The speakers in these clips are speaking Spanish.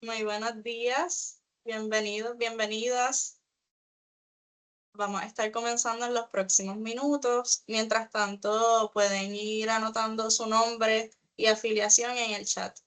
Muy buenos días, bienvenidos, bienvenidas. Vamos a estar comenzando en los próximos minutos. Mientras tanto, pueden ir anotando su nombre y afiliación en el chat.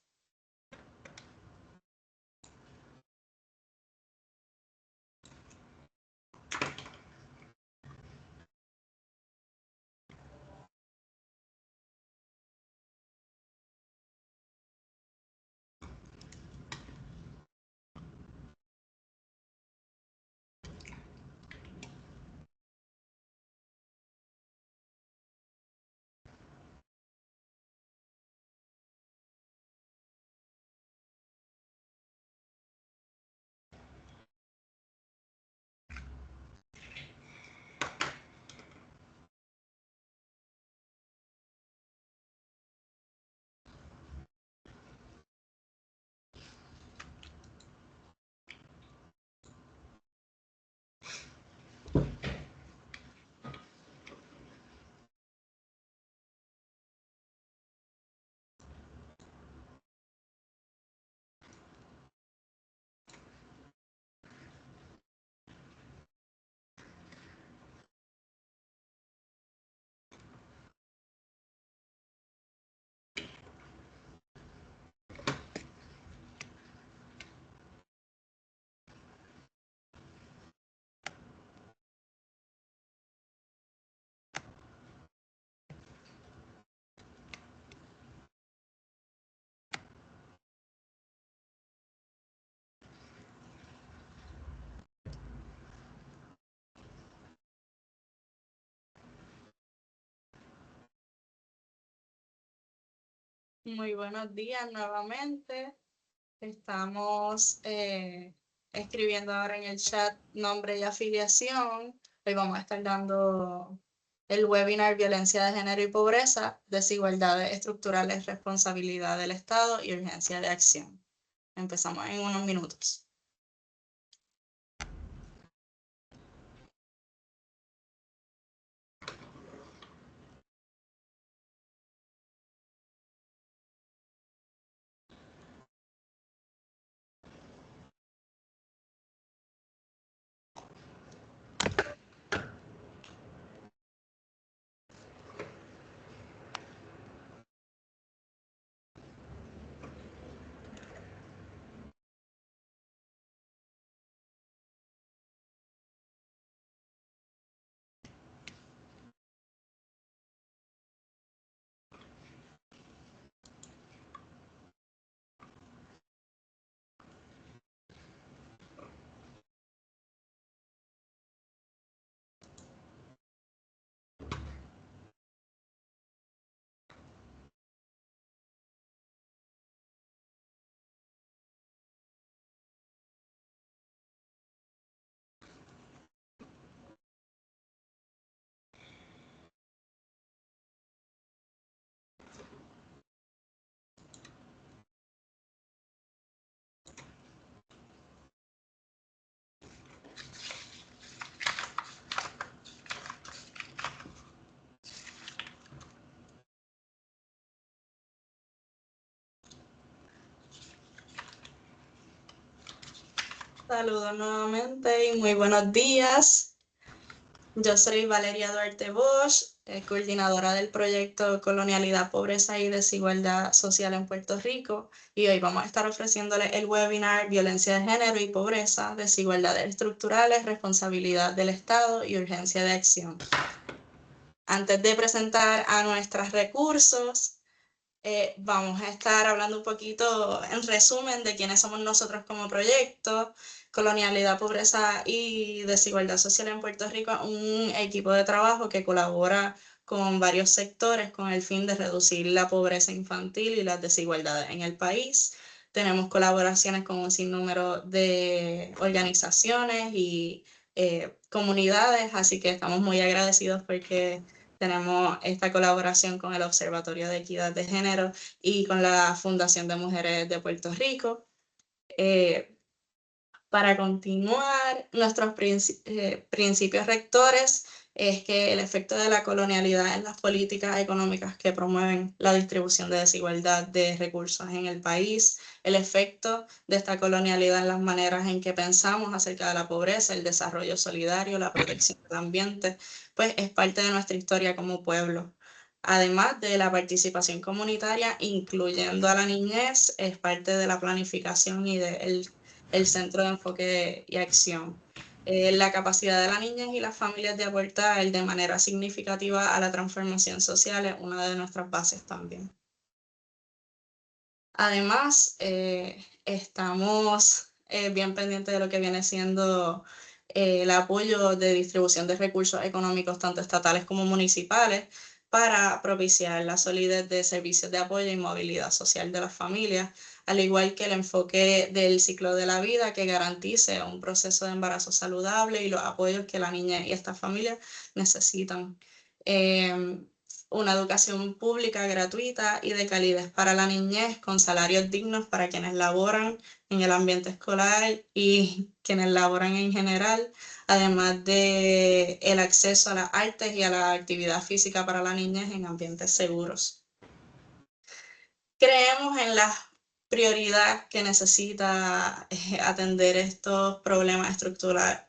Muy buenos días nuevamente. Estamos escribiendo ahora en el chat nombre y afiliación. Hoy vamos a estar dando el webinar Violencia de Género y Pobreza, Desigualdades Estructurales, Responsabilidad del Estado y Urgencia de Acción. Empezamos en unos minutos. Saludos nuevamente y muy buenos días. Yo soy Valeria Duarte Bosch, coordinadora del proyecto Colonialidad, Pobreza y Desigualdad Social en Puerto Rico, y hoy vamos a estar ofreciéndoles el webinar Violencia de Género y Pobreza, Desigualdades Estructurales, Responsabilidad del Estado y Urgencia de Acción. Antes de presentar a nuestros recursos, vamos a estar hablando un poquito en resumen de quiénes somos nosotros como proyecto. Colonialidad, Pobreza y Desigualdad Social en Puerto Rico, un equipo de trabajo que colabora con varios sectores con el fin de reducir la pobreza infantil y las desigualdades en el país. Tenemos colaboraciones con un sinnúmero de organizaciones y comunidades, así que estamos muy agradecidos porque tenemos esta colaboración con el Observatorio de Equidad de Género y con la Fundación de Mujeres de Puerto Rico. Para continuar, nuestros principios rectores es que el efecto de la colonialidad en las políticas económicas que promueven la distribución de desigualdad de recursos en el país, el efecto de esta colonialidad en las maneras en que pensamos acerca de la pobreza, el desarrollo solidario, la protección del ambiente, pues es parte de nuestra historia como pueblo. Además de la participación comunitaria, incluyendo a la niñez, es parte de la planificación y del centro de enfoque y acción. La capacidad de la niñez y las familias de aportar de manera significativa a la transformación social es una de nuestras bases también. Además, estamos bien pendientes de lo que viene siendo el apoyo de distribución de recursos económicos, tanto estatales como municipales, para propiciar la solidez de servicios de apoyo y movilidad social de las familias, al igual que el enfoque del ciclo de la vida que garantice un proceso de embarazo saludable y los apoyos que la niña y esta familia necesitan. Una educación pública gratuita y de calidad para la niñez, con salarios dignos para quienes laboran en el ambiente escolar y quienes laboran en general, además de el acceso a las artes y a la actividad física para la niñez en ambientes seguros. Creemos en la prioridad que necesita atender estos problemas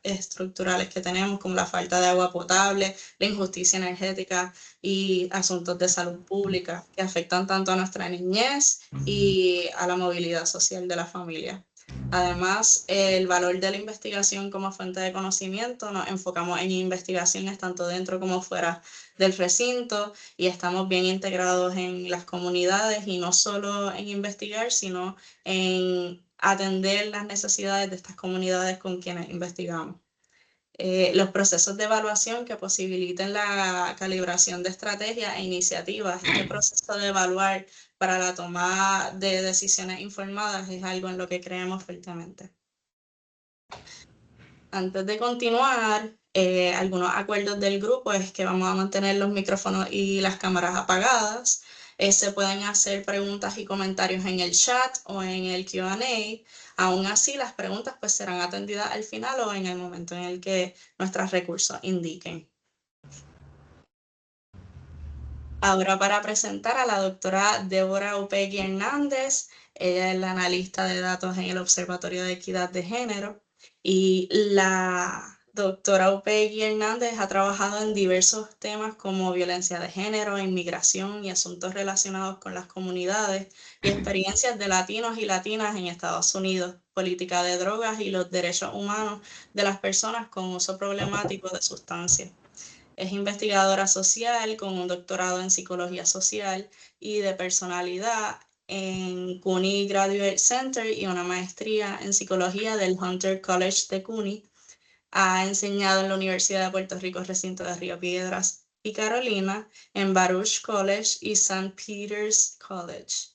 estructurales que tenemos, como la falta de agua potable, la injusticia energética y asuntos de salud pública que afectan tanto a nuestra niñez y a la movilidad social de la familia. Además, el valor de la investigación como fuente de conocimiento, nos enfocamos en investigaciones tanto dentro como fuera del recinto y estamos bien integrados en las comunidades y no solo en investigar, sino en atender las necesidades de estas comunidades con quienes investigamos. Los procesos de evaluación que posibiliten la calibración de estrategias e iniciativas. Este proceso de evaluar para la toma de decisiones informadas es algo en lo que creemos fuertemente. Antes de continuar, algunos acuerdos del grupo es que vamos a mantener los micrófonos y las cámaras apagadas. Se pueden hacer preguntas y comentarios en el chat o en el Q&A. Aún así, las preguntas pues serán atendidas al final o en el momento en el que nuestros recursos indiquen. Ahora para presentar a la doctora Débora Upegui Hernández. Ella es la analista de datos en el Observatorio de Equidad de Género y la doctora Upegui Hernández ha trabajado en diversos temas como violencia de género, inmigración y asuntos relacionados con las comunidades y experiencias de latinos y latinas en Estados Unidos, política de drogas y los derechos humanos de las personas con uso problemático de sustancias. Es investigadora social con un doctorado en psicología social y de personalidad en CUNY Graduate Center y una maestría en psicología del Hunter College de CUNY. Ha enseñado en la Universidad de Puerto Rico, recinto de Río Piedras y Carolina, en Baruch College y St. Peter's College.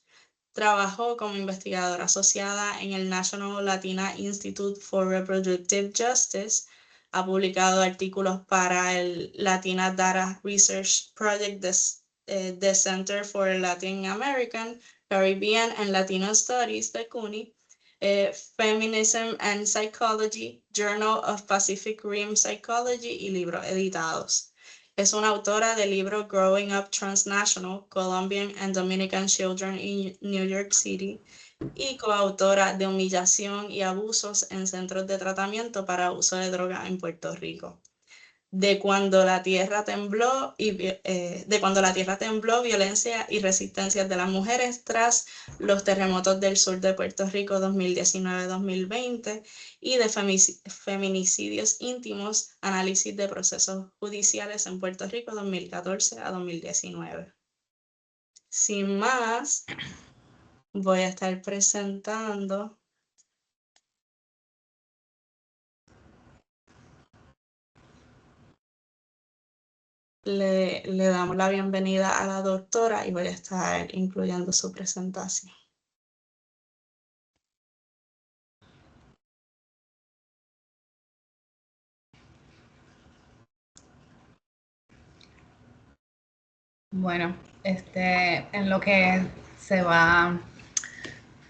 Trabajó como investigadora asociada en el National Latina Institute for Reproductive Justice. Ha publicado artículos para el Latina Data Research Project de Center for Latin American, Caribbean and Latino Studies de CUNY, Feminism and Psychology, Journal of Pacific Rim Psychology y libros editados. Es una autora del libro Growing Up Transnational, Colombian and Dominican Children in New York City y coautora de Humillación y Abusos en Centros de Tratamiento para Uso de Drogas en Puerto Rico. De cuando la tierra tembló, violencia y resistencia de las mujeres tras los terremotos del sur de Puerto Rico 2019-2020 y de feminicidios íntimos, análisis de procesos judiciales en Puerto Rico 2014 a 2019. Sin más, voy a estar presentando le damos la bienvenida a la doctora y voy a estar incluyendo su presentación. Bueno, en lo que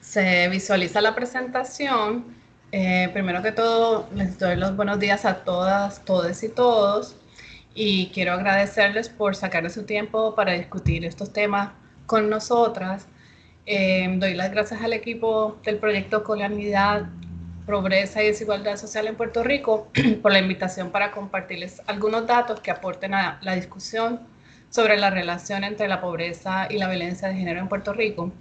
se visualiza la presentación, primero que todo les doy los buenos días a todas, todes y todos. y quiero agradecerles por sacar de su tiempo para discutir estos temas con nosotras. Doy las gracias al equipo del proyecto Colonialidad, Pobreza y Desigualdad Social en Puerto Rico por la invitación para compartirles algunos datos que aporten a la discusión sobre la relación entre la pobreza y la violencia de género en Puerto Rico.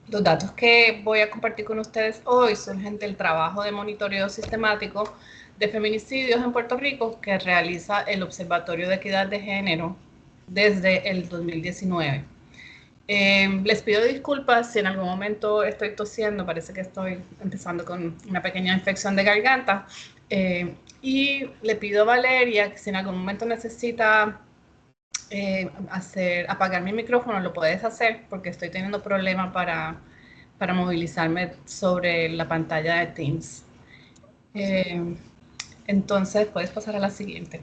Los datos que voy a compartir con ustedes hoy surgen del trabajo de monitoreo sistemático de feminicidios en Puerto Rico que realiza el Observatorio de Equidad de Género desde el 2019. Les pido disculpas si en algún momento estoy tosiendo, parece que estoy empezando con una pequeña infección de garganta. Y le pido a Valeria que si en algún momento necesita apagar mi micrófono, lo puedes hacer porque estoy teniendo problemas para movilizarme sobre la pantalla de Teams. Entonces, puedes pasar a la siguiente.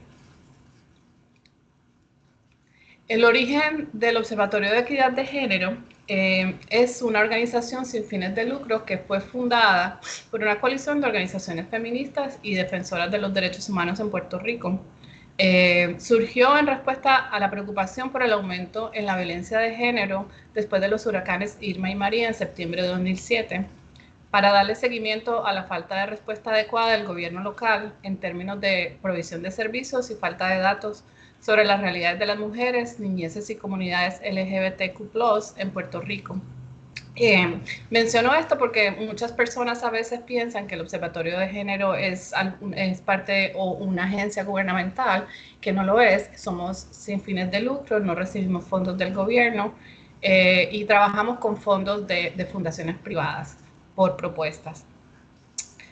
El origen del Observatorio de Equidad de Género es una organización sin fines de lucro que fue fundada por una coalición de organizaciones feministas y defensoras de los derechos humanos en Puerto Rico. Surgió en respuesta a la preocupación por el aumento en la violencia de género después de los huracanes Irma y María en septiembre de 2007, para darle seguimiento a la falta de respuesta adecuada del gobierno local en términos de provisión de servicios y falta de datos sobre las realidades de las mujeres, niñeces y comunidades LGBTQ+ en Puerto Rico. Menciono esto porque muchas personas a veces piensan que el Observatorio de Género es parte o una agencia gubernamental, que no lo es. Somos sin fines de lucro, no recibimos fondos del gobierno y trabajamos con fondos de fundaciones privadas por propuestas.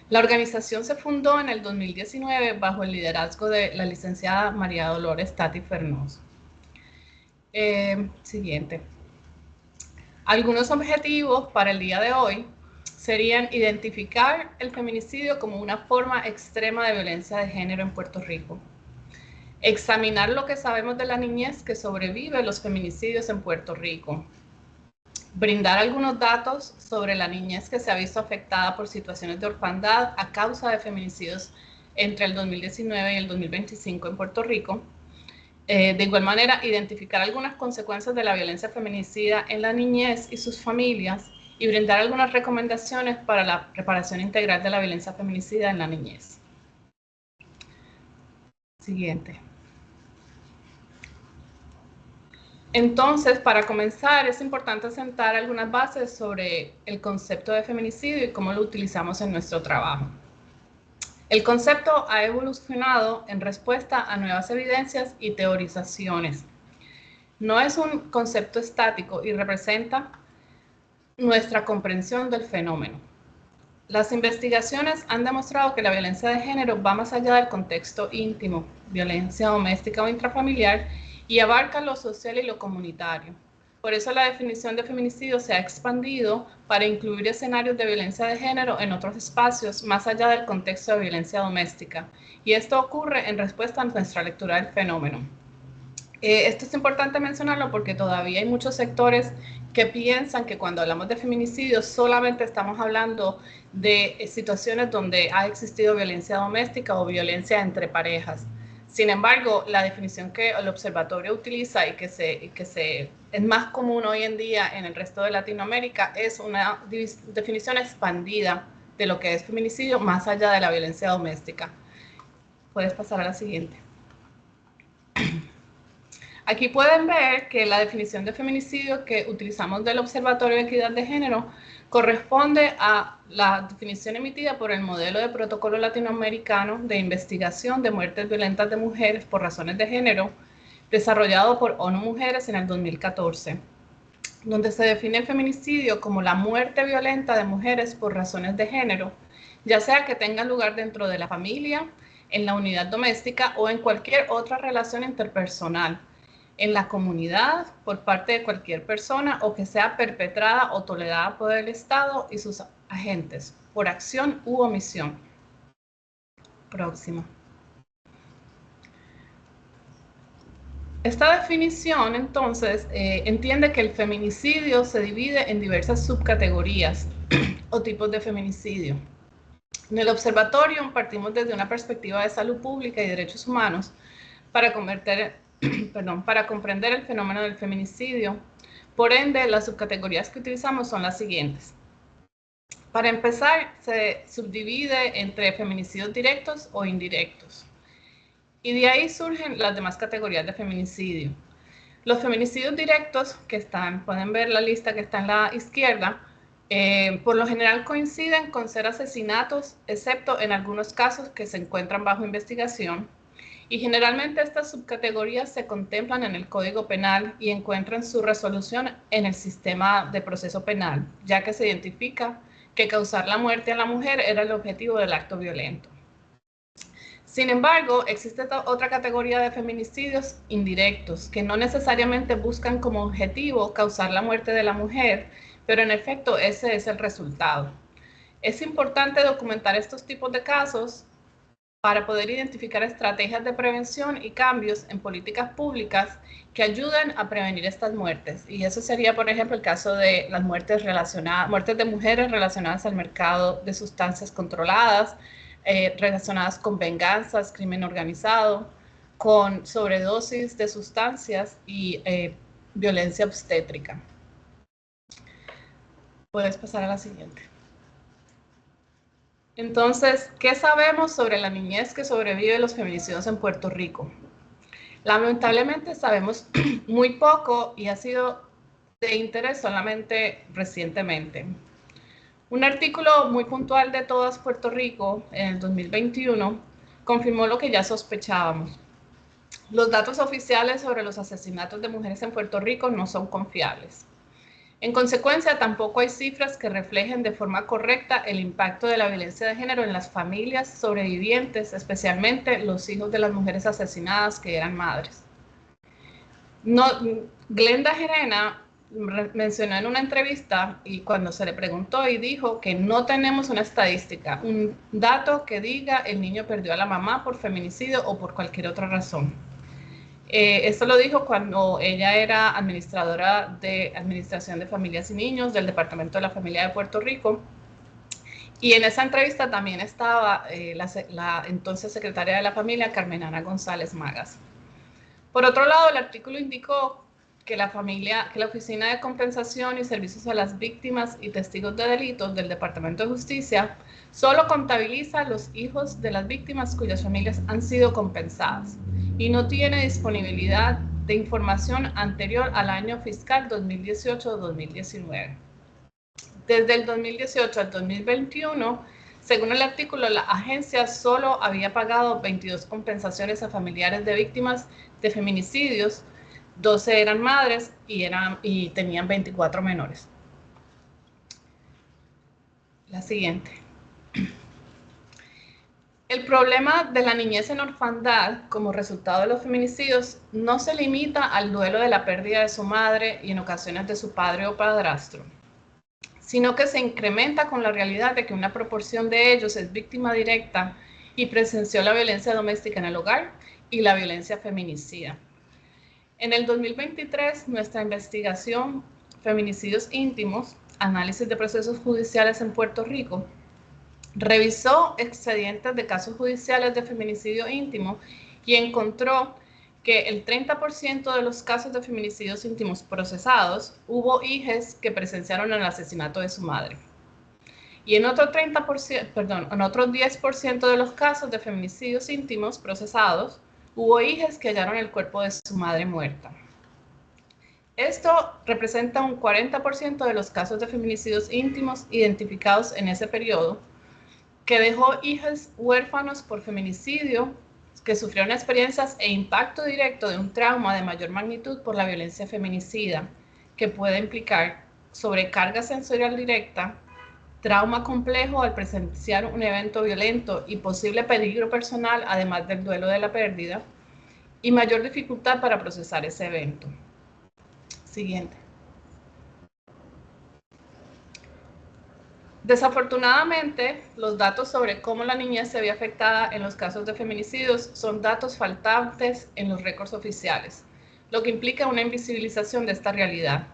La organización se fundó en el 2019 bajo el liderazgo de la licenciada María Dolores Tati Fernoz. Siguiente. Algunos objetivos para el día de hoy serían identificar el feminicidio como una forma extrema de violencia de género en Puerto Rico, examinar lo que sabemos de la niñez que sobrevive los feminicidios en Puerto Rico, brindar algunos datos sobre la niñez que se ha visto afectada por situaciones de orfandad a causa de feminicidios entre el 2019 y el 2025 en Puerto Rico. De igual manera, identificar algunas consecuencias de la violencia feminicida en la niñez y sus familias y brindar algunas recomendaciones para la reparación integral de la violencia feminicida en la niñez. Siguiente. Entonces, para comenzar, es importante sentar algunas bases sobre el concepto de feminicidio y cómo lo utilizamos en nuestro trabajo. El concepto ha evolucionado en respuesta a nuevas evidencias y teorizaciones. No es un concepto estático y representa nuestra comprensión del fenómeno. Las investigaciones han demostrado que la violencia de género va más allá del contexto íntimo, violencia doméstica o intrafamiliar, y abarca lo social y lo comunitario. Por eso la definición de feminicidio se ha expandido para incluir escenarios de violencia de género en otros espacios más allá del contexto de violencia doméstica. Y esto ocurre en respuesta a nuestra lectura del fenómeno. Esto es importante mencionarlo porque todavía hay muchos sectores que piensan que cuando hablamos de feminicidio solamente estamos hablando de situaciones donde ha existido violencia doméstica o violencia entre parejas. Sin embargo, la definición que el observatorio utiliza y que es más común hoy en día en el resto de Latinoamérica es una definición expandida de lo que es feminicidio más allá de la violencia doméstica. Puedes pasar a la siguiente. Aquí pueden ver que la definición de feminicidio que utilizamos del Observatorio de Equidad de Género corresponde a la definición emitida por el modelo de protocolo latinoamericano de investigación de muertes violentas de mujeres por razones de género, desarrollado por ONU Mujeres en el 2014, donde se define el feminicidio como la muerte violenta de mujeres por razones de género, ya sea que tenga lugar dentro de la familia, en la unidad doméstica o en cualquier otra relación interpersonal, en la comunidad, por parte de cualquier persona o que sea perpetrada o tolerada por el Estado y sus agentes, por acción u omisión. Próximo. Esta definición, entonces, entiende que el feminicidio se divide en diversas subcategorías o tipos de feminicidio. En el observatorio partimos desde una perspectiva de salud pública y derechos humanos para para comprender el fenómeno del feminicidio. Por ende, las subcategorías que utilizamos son las siguientes. Para empezar, se subdivide entre feminicidios directos o indirectos. Y de ahí surgen las demás categorías de feminicidio. Los feminicidios directos, pueden ver la lista que está en la izquierda, por lo general coinciden con ser asesinatos, excepto en algunos casos que se encuentran bajo investigación. Y generalmente estas subcategorías se contemplan en el Código Penal y encuentran su resolución en el sistema de proceso penal, ya que se identifica que causar la muerte a la mujer era el objetivo del acto violento. Sin embargo, existe otra categoría de feminicidios indirectos, que no necesariamente buscan como objetivo causar la muerte de la mujer, pero en efecto ese es el resultado. Es importante documentar estos tipos de casos para poder identificar estrategias de prevención y cambios en políticas públicas que ayuden a prevenir estas muertes. Y eso sería, por ejemplo, el caso de las muertes de mujeres relacionadas al mercado de sustancias controladas, relacionadas con venganzas, crimen organizado, con sobredosis de sustancias y violencia obstétrica. Puedes pasar a la siguiente. Entonces, ¿qué sabemos sobre la niñez que sobrevive los feminicidios en Puerto Rico? Lamentablemente sabemos muy poco y ha sido de interés solamente recientemente. Un artículo muy puntual de Todas Puerto Rico en el 2021 confirmó lo que ya sospechábamos. Los datos oficiales sobre los asesinatos de mujeres en Puerto Rico no son confiables. En consecuencia, tampoco hay cifras que reflejen de forma correcta el impacto de la violencia de género en las familias sobrevivientes, especialmente los hijos de las mujeres asesinadas que eran madres. Glenda Gerena mencionó en una entrevista y cuando se le preguntó y dijo que no tenemos una estadística, un dato que diga el niño perdió a la mamá por feminicidio o por cualquier otra razón. Esto lo dijo cuando ella era administradora de Administración de Familias y Niños del Departamento de la Familia de Puerto Rico. Y en esa entrevista también estaba la entonces secretaria de la Familia, Carmen Ana González Magas. Por otro lado, el artículo indicó que la Oficina de Compensación y Servicios a las Víctimas y Testigos de Delitos del Departamento de Justicia solo contabiliza los hijos de las víctimas cuyas familias han sido compensadas y no tiene disponibilidad de información anterior al año fiscal 2018-2019. Desde el 2018 al 2021, según el artículo, la agencia solo había pagado 22 compensaciones a familiares de víctimas de feminicidios, 12 eran madres y tenían 24 menores. La siguiente. El problema de la niñez en orfandad como resultado de los feminicidios no se limita al duelo de la pérdida de su madre y en ocasiones de su padre o padrastro, sino que se incrementa con la realidad de que una proporción de ellos es víctima directa y presenció la violencia doméstica en el hogar y la violencia feminicida. En el 2023, nuestra investigación Feminicidios íntimos, análisis de procesos judiciales en Puerto Rico, revisó expedientes de casos judiciales de feminicidio íntimo y encontró que el 30% de los casos de feminicidios íntimos procesados hubo hijas que presenciaron el asesinato de su madre. Y en otro 10% de los casos de feminicidios íntimos procesados hubo hijas que hallaron el cuerpo de su madre muerta. Esto representa un 40% de los casos de feminicidios íntimos identificados en ese periodo, que dejó hijos huérfanos por feminicidio que sufrieron experiencias e impacto directo de un trauma de mayor magnitud por la violencia feminicida, que puede implicar sobrecarga sensorial directa, trauma complejo al presenciar un evento violento y posible peligro personal, además del duelo de la pérdida, y mayor dificultad para procesar ese evento. Siguiente. Desafortunadamente, los datos sobre cómo la niñez se ve afectada en los casos de feminicidios son datos faltantes en los récords oficiales, lo que implica una invisibilización de esta realidad.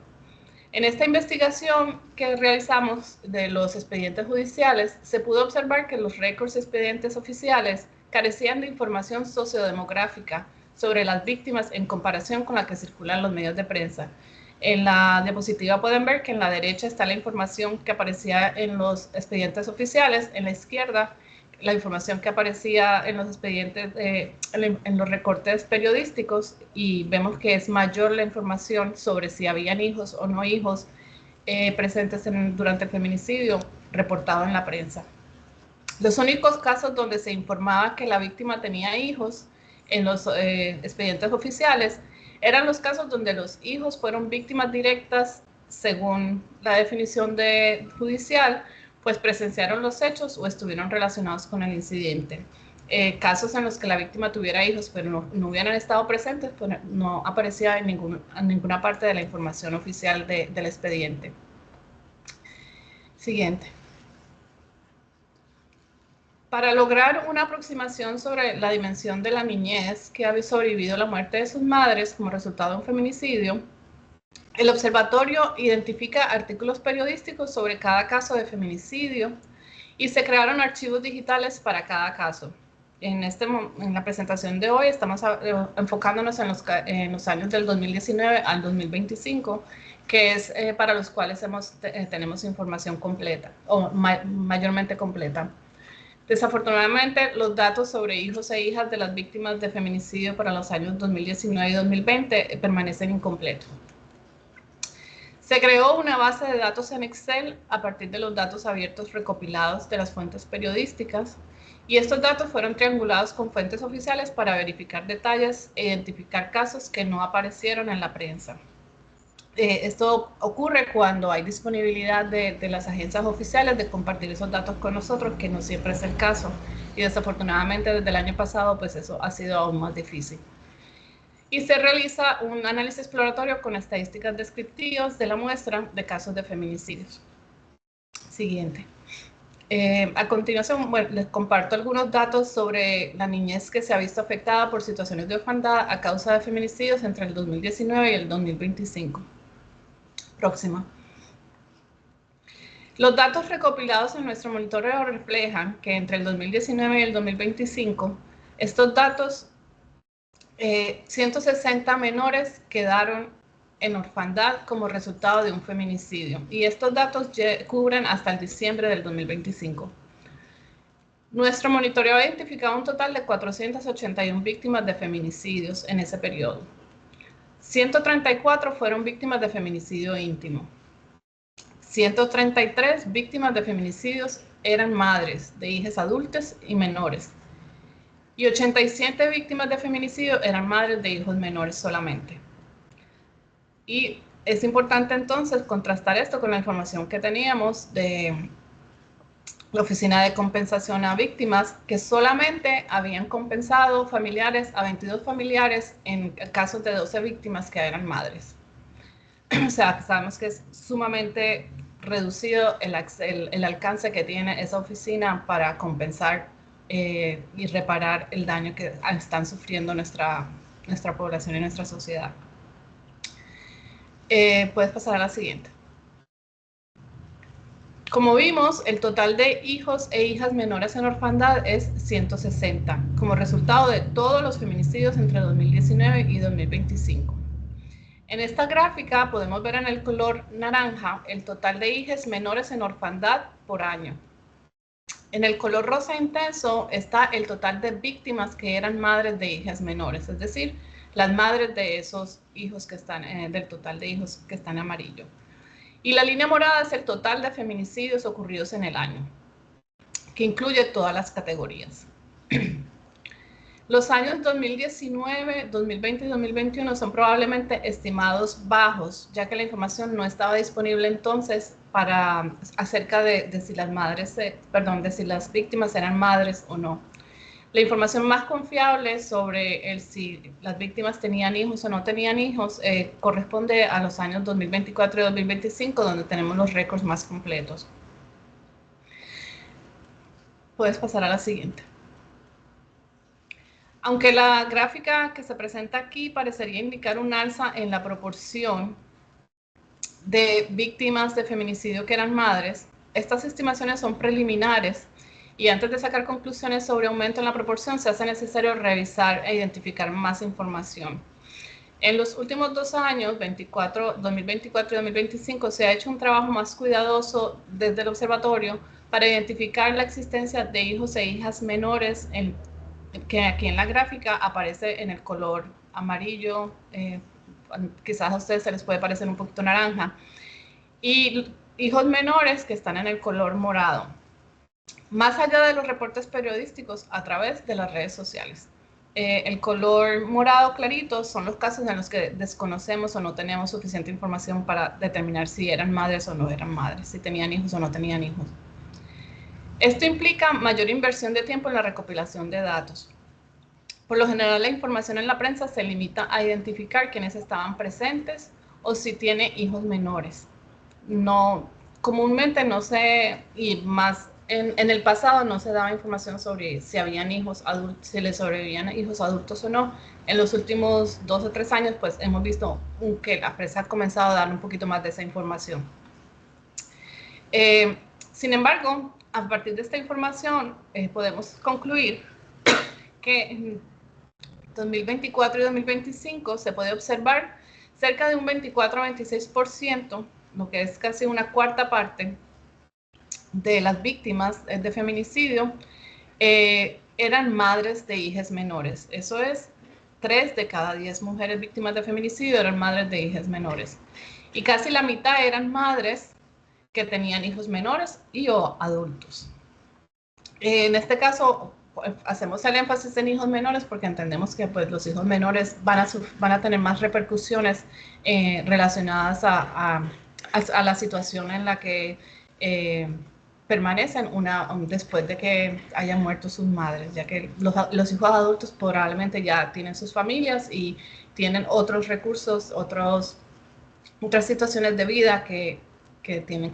En esta investigación que realizamos de los expedientes judiciales, se pudo observar que los récords y expedientes oficiales carecían de información sociodemográfica sobre las víctimas en comparación con la que circula en los medios de prensa. En la diapositiva pueden ver que en la derecha está la información que aparecía en los expedientes oficiales, en la izquierda la información que aparecía en los expedientes, en los recortes periodísticos, y vemos que es mayor la información sobre si habían hijos o no hijos presentes durante el feminicidio reportado en la prensa. Los únicos casos donde se informaba que la víctima tenía hijos en los expedientes oficiales eran los casos donde los hijos fueron víctimas directas según la definición judicial, pues presenciaron los hechos o estuvieron relacionados con el incidente. Casos en los que la víctima tuviera hijos pero no hubieran estado presentes, pues no aparecía en ninguna parte de la información oficial del expediente. Siguiente. Para lograr una aproximación sobre la dimensión de la niñez que ha sobrevivido la muerte de sus madres como resultado de un feminicidio, el observatorio identifica artículos periodísticos sobre cada caso de feminicidio y se crearon archivos digitales para cada caso. En la presentación de hoy estamos enfocándonos en los años del 2019 al 2025, que es para los cuales tenemos información completa o mayormente completa. Desafortunadamente, los datos sobre hijos e hijas de las víctimas de feminicidio para los años 2019 y 2020 permanecen incompletos. Se creó una base de datos en Excel a partir de los datos abiertos recopilados de las fuentes periodísticas, y estos datos fueron triangulados con fuentes oficiales para verificar detalles e identificar casos que no aparecieron en la prensa. Esto ocurre cuando hay disponibilidad de las agencias oficiales de compartir esos datos con nosotros, que no siempre es el caso, y desafortunadamente desde el año pasado pues eso ha sido aún más difícil. Y se realiza un análisis exploratorio con estadísticas descriptivas de la muestra de casos de feminicidios. Siguiente. A continuación, bueno, les comparto algunos datos sobre la niñez que se ha visto afectada por situaciones de orfandad a causa de feminicidios entre el 2019 y el 2025. Próxima. Los datos recopilados en nuestro monitoreo reflejan que entre el 2019 y el 2025, estos datos, 160 menores quedaron en orfandad como resultado de un feminicidio, y estos datos cubren hasta el diciembre del 2025. Nuestro monitoreo ha identificado un total de 481 víctimas de feminicidios en ese periodo. 134 fueron víctimas de feminicidio íntimo. 133 víctimas de feminicidios eran madres de hijas adultas y menores. Y 87 víctimas de feminicidio eran madres de hijos menores solamente. Y es importante entonces contrastar esto con la información que teníamos de la Oficina de Compensación a Víctimas, que solamente habían compensado familiares a 22 familiares en casos de 12 víctimas que eran madres. O sea, sabemos que es sumamente reducido el alcance que tiene esa oficina para compensar y reparar el daño que están sufriendo nuestra población y nuestra sociedad. Puedes pasar a la siguiente. Como vimos, el total de hijos e hijas menores en orfandad es 160, como resultado de todos los feminicidios entre 2019 y 2025. En esta gráfica podemos ver en el color naranja el total de hijas menores en orfandad por año. En el color rosa intenso está el total de víctimas que eran madres de hijas menores, es decir, las madres de esos hijos que están, del total de hijos que están en amarillo. Y la línea morada es el total de feminicidios ocurridos en el año, que incluye todas las categorías. Los años 2019, 2020 y 2021 son probablemente estimados bajos, ya que la información no estaba disponible entonces acerca de si si las víctimas eran madres o no. La información más confiable sobre si las víctimas tenían hijos o no tenían hijos corresponde a los años 2024 y 2025, donde tenemos los récords más completos. Puedes pasar a la siguiente. Aunque la gráfica que se presenta aquí parecería indicar un alza en la proporción de víctimas de feminicidio que eran madres, estas estimaciones son preliminares Y antes de sacar conclusiones sobre aumento en la proporción, se hace necesario revisar e identificar más información. En los últimos 2 años, 2024 y 2025, se ha hecho un trabajo más cuidadoso desde el observatorio para identificar la existencia de hijos e hijas menores, que aquí en la gráfica aparece en el color amarillo, quizás a ustedes se les puede parecer un poquito naranja, y hijos menores que están en el color morado, más allá de los reportes periodísticos a través de las redes sociales. El color morado clarito son los casos en los que desconocemos o no tenemos suficiente información para determinar si eran madres o no eran madres, si tenían hijos o no tenían hijos. Esto implica mayor inversión de tiempo en la recopilación de datos. Por lo general, la información en la prensa se limita a identificar quiénes estaban presentes o si tiene hijos menores. No, comúnmente no se, y más en el pasado no se daba información sobre si habían hijos adultos, si les sobrevivían hijos adultos o no. En los últimos 2 o 3 años, pues hemos visto que la prensa ha comenzado a dar un poquito más de esa información. Sin embargo, a partir de esta información, podemos concluir que en 2024 y 2025 se puede observar cerca de un 24 a 26%, lo que es casi una cuarta parte de las víctimas de feminicidio, eran madres de hijas menores. Eso es, 3 de cada 10 mujeres víctimas de feminicidio eran madres de hijas menores. Y casi la mitad eran madres que tenían hijos menores y o adultos. En este caso, hacemos el énfasis en hijos menores porque entendemos que pues, los hijos menores van a tener más repercusiones relacionadas a la situación en la que permanecen después de que hayan muerto sus madres, ya que los hijos adultos probablemente ya tienen sus familias y tienen otros recursos, otras situaciones de vida que tienen,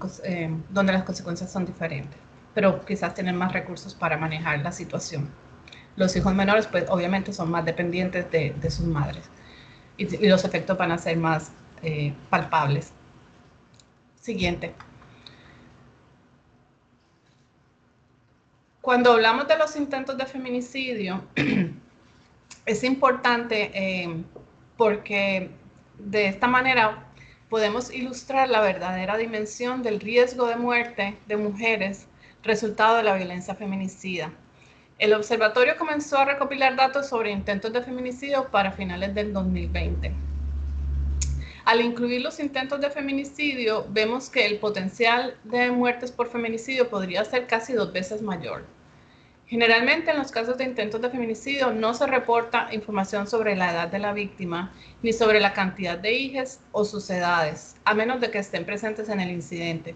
donde las consecuencias son diferentes, pero quizás tienen más recursos para manejar la situación. Los hijos menores, pues obviamente son más dependientes de sus madres y los efectos van a ser más palpables. Siguiente. Cuando hablamos de los intentos de feminicidio, es importante porque de esta manera podemos ilustrar la verdadera dimensión del riesgo de muerte de mujeres resultado de la violencia feminicida. El observatorio comenzó a recopilar datos sobre intentos de feminicidio para finales del 2020. Al incluir los intentos de feminicidio, vemos que el potencial de muertes por feminicidio podría ser casi 2 veces mayor. Generalmente en los casos de intentos de feminicidio no se reporta información sobre la edad de la víctima ni sobre la cantidad de hijas o sus edades, a menos de que estén presentes en el incidente.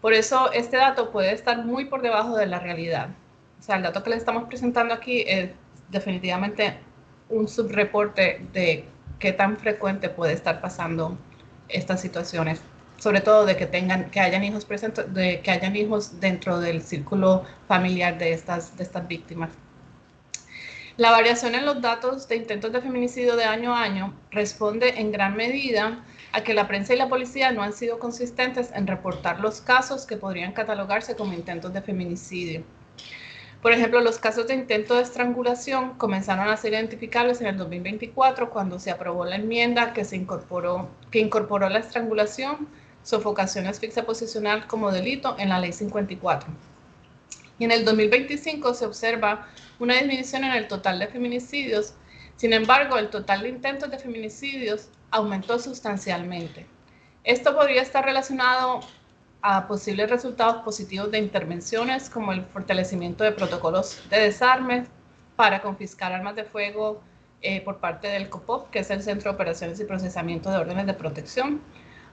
Por eso este dato puede estar muy por debajo de la realidad. O sea, el dato que les estamos presentando aquí es definitivamente un subreporte de qué tan frecuente puede estar pasando estas situaciones, sobre todo de que hayan hijos presentes, de que hayan hijos dentro del círculo familiar de estas víctimas. La variación en los datos de intentos de feminicidio de año a año responde en gran medida a que la prensa y la policía no han sido consistentes en reportar los casos que podrían catalogarse como intentos de feminicidio. Por ejemplo, los casos de intento de estrangulación comenzaron a ser identificables en el 2024 cuando se aprobó la enmienda que incorporó la estrangulación, sofocación y asfixia posicional como delito en la Ley 54. Y en el 2025 se observa una disminución en el total de feminicidios. Sin embargo, el total de intentos de feminicidios aumentó sustancialmente. Esto podría estar relacionado a posibles resultados positivos de intervenciones como el fortalecimiento de protocolos de desarme para confiscar armas de fuego por parte del COPOP, que es el Centro de Operaciones y Procesamiento de Órdenes de Protección,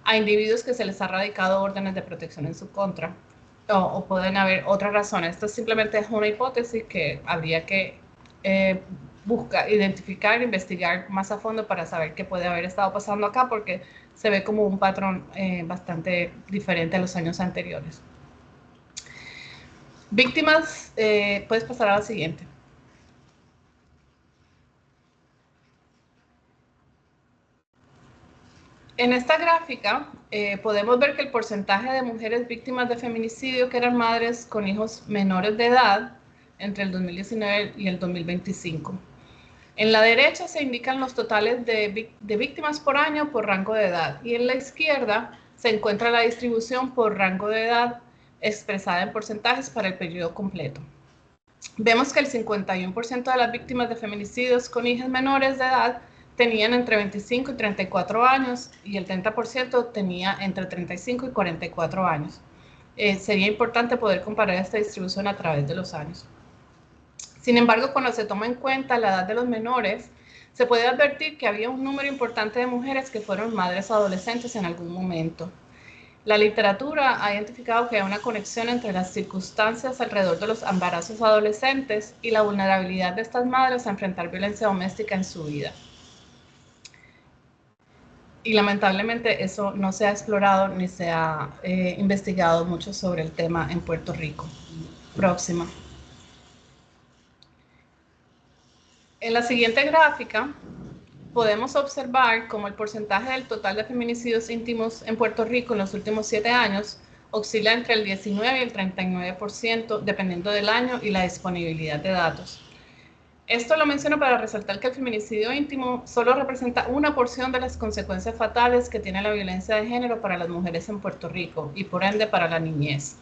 a individuos que se les ha radicado órdenes de protección en su contra, o pueden haber otras razones. Esto simplemente es una hipótesis que habría que buscar, identificar, investigar más a fondo para saber qué puede haber estado pasando acá, porque se ve como un patrón bastante diferente a los años anteriores. Víctimas, puedes pasar a la siguiente. En esta gráfica podemos ver que el porcentaje de mujeres víctimas de feminicidio que eran madres con hijos menores de edad entre el 2019 y el 2025. En la derecha se indican los totales de víctimas por año por rango de edad y en la izquierda se encuentra la distribución por rango de edad expresada en porcentajes para el periodo completo. Vemos que el 51% de las víctimas de feminicidios con hijos menores de edad tenían entre 25 y 34 años y el 30% tenía entre 35 y 44 años. Sería importante poder comparar esta distribución a través de los años. Sin embargo, cuando se toma en cuenta la edad de los menores, se puede advertir que había un número importante de mujeres que fueron madres adolescentes en algún momento. La literatura ha identificado que hay una conexión entre las circunstancias alrededor de los embarazos adolescentes y la vulnerabilidad de estas madres a enfrentar violencia doméstica en su vida. Y lamentablemente eso no se ha explorado ni se ha investigado mucho sobre el tema en Puerto Rico. Próxima. En la siguiente gráfica podemos observar cómo el porcentaje del total de feminicidios íntimos en Puerto Rico en los últimos 7 años oscila entre el 19 y el 39% dependiendo del año y la disponibilidad de datos. Esto lo menciono para resaltar que el feminicidio íntimo solo representa una porción de las consecuencias fatales que tiene la violencia de género para las mujeres en Puerto Rico y por ende para la niñez.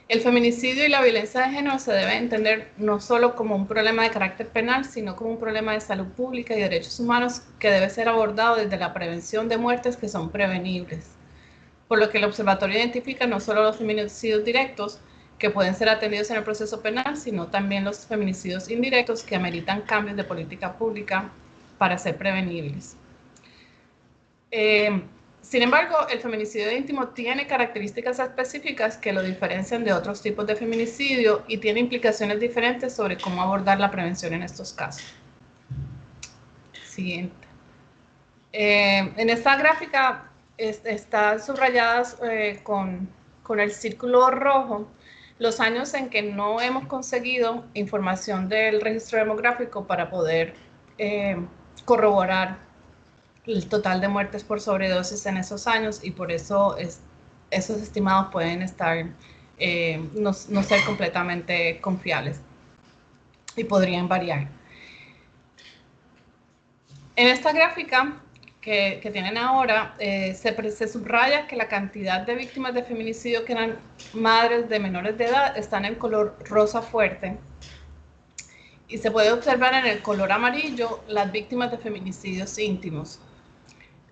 El feminicidio y la violencia de género se debe entender no solo como un problema de carácter penal, sino como un problema de salud pública y derechos humanos que debe ser abordado desde la prevención de muertes que son prevenibles. Por lo que el observatorio identifica no solo los feminicidios directos, que pueden ser atendidos en el proceso penal, sino también los feminicidios indirectos que ameritan cambios de política pública para ser prevenibles. Sin embargo, el feminicidio íntimo tiene características específicas que lo diferencian de otros tipos de feminicidio y tiene implicaciones diferentes sobre cómo abordar la prevención en estos casos. Siguiente. En esta gráfica están subrayadas con el círculo rojo los años en que no hemos conseguido información del registro demográfico para poder corroborar el total de muertes por sobredosis en esos años y por eso esos estimados pueden estar, no ser completamente confiables y podrían variar. En esta gráfica que tienen ahora, se subraya que la cantidad de víctimas de feminicidio que eran madres de menores de edad están en color rosa fuerte. Y se puede observar en el color amarillo las víctimas de feminicidios íntimos.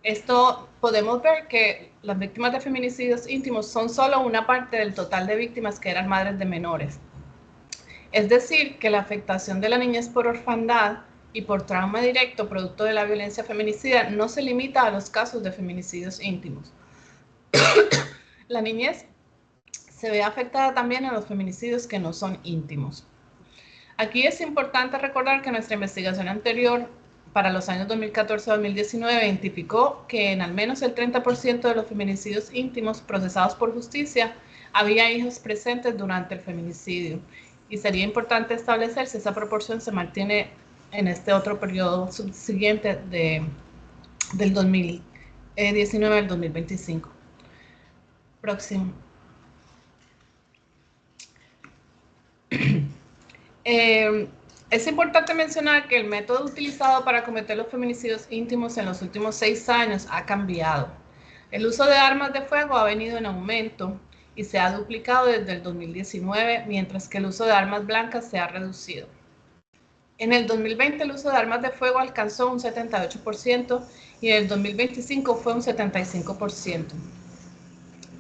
Esto podemos ver que las víctimas de feminicidios íntimos son solo una parte del total de víctimas que eran madres de menores. Es decir, que la afectación de la niñez por orfandad y por trauma directo producto de la violencia feminicida no se limita a los casos de feminicidios íntimos. La niñez se ve afectada también en los feminicidios que no son íntimos. Aquí es importante recordar que nuestra investigación anterior para los años 2014-2019 identificó que en al menos el 30% de los feminicidios íntimos procesados por justicia había hijos presentes durante el feminicidio. Y sería importante establecer si esa proporción se mantiene en este otro periodo subsiguiente del 2019 al 2025. Próximo. Es importante mencionar que el método utilizado para cometer los feminicidios íntimos en los últimos 6 años ha cambiado. El uso de armas de fuego ha venido en aumento y se ha duplicado desde el 2019, mientras que el uso de armas blancas se ha reducido. En el 2020 el uso de armas de fuego alcanzó un 78% y en el 2025 fue un 75%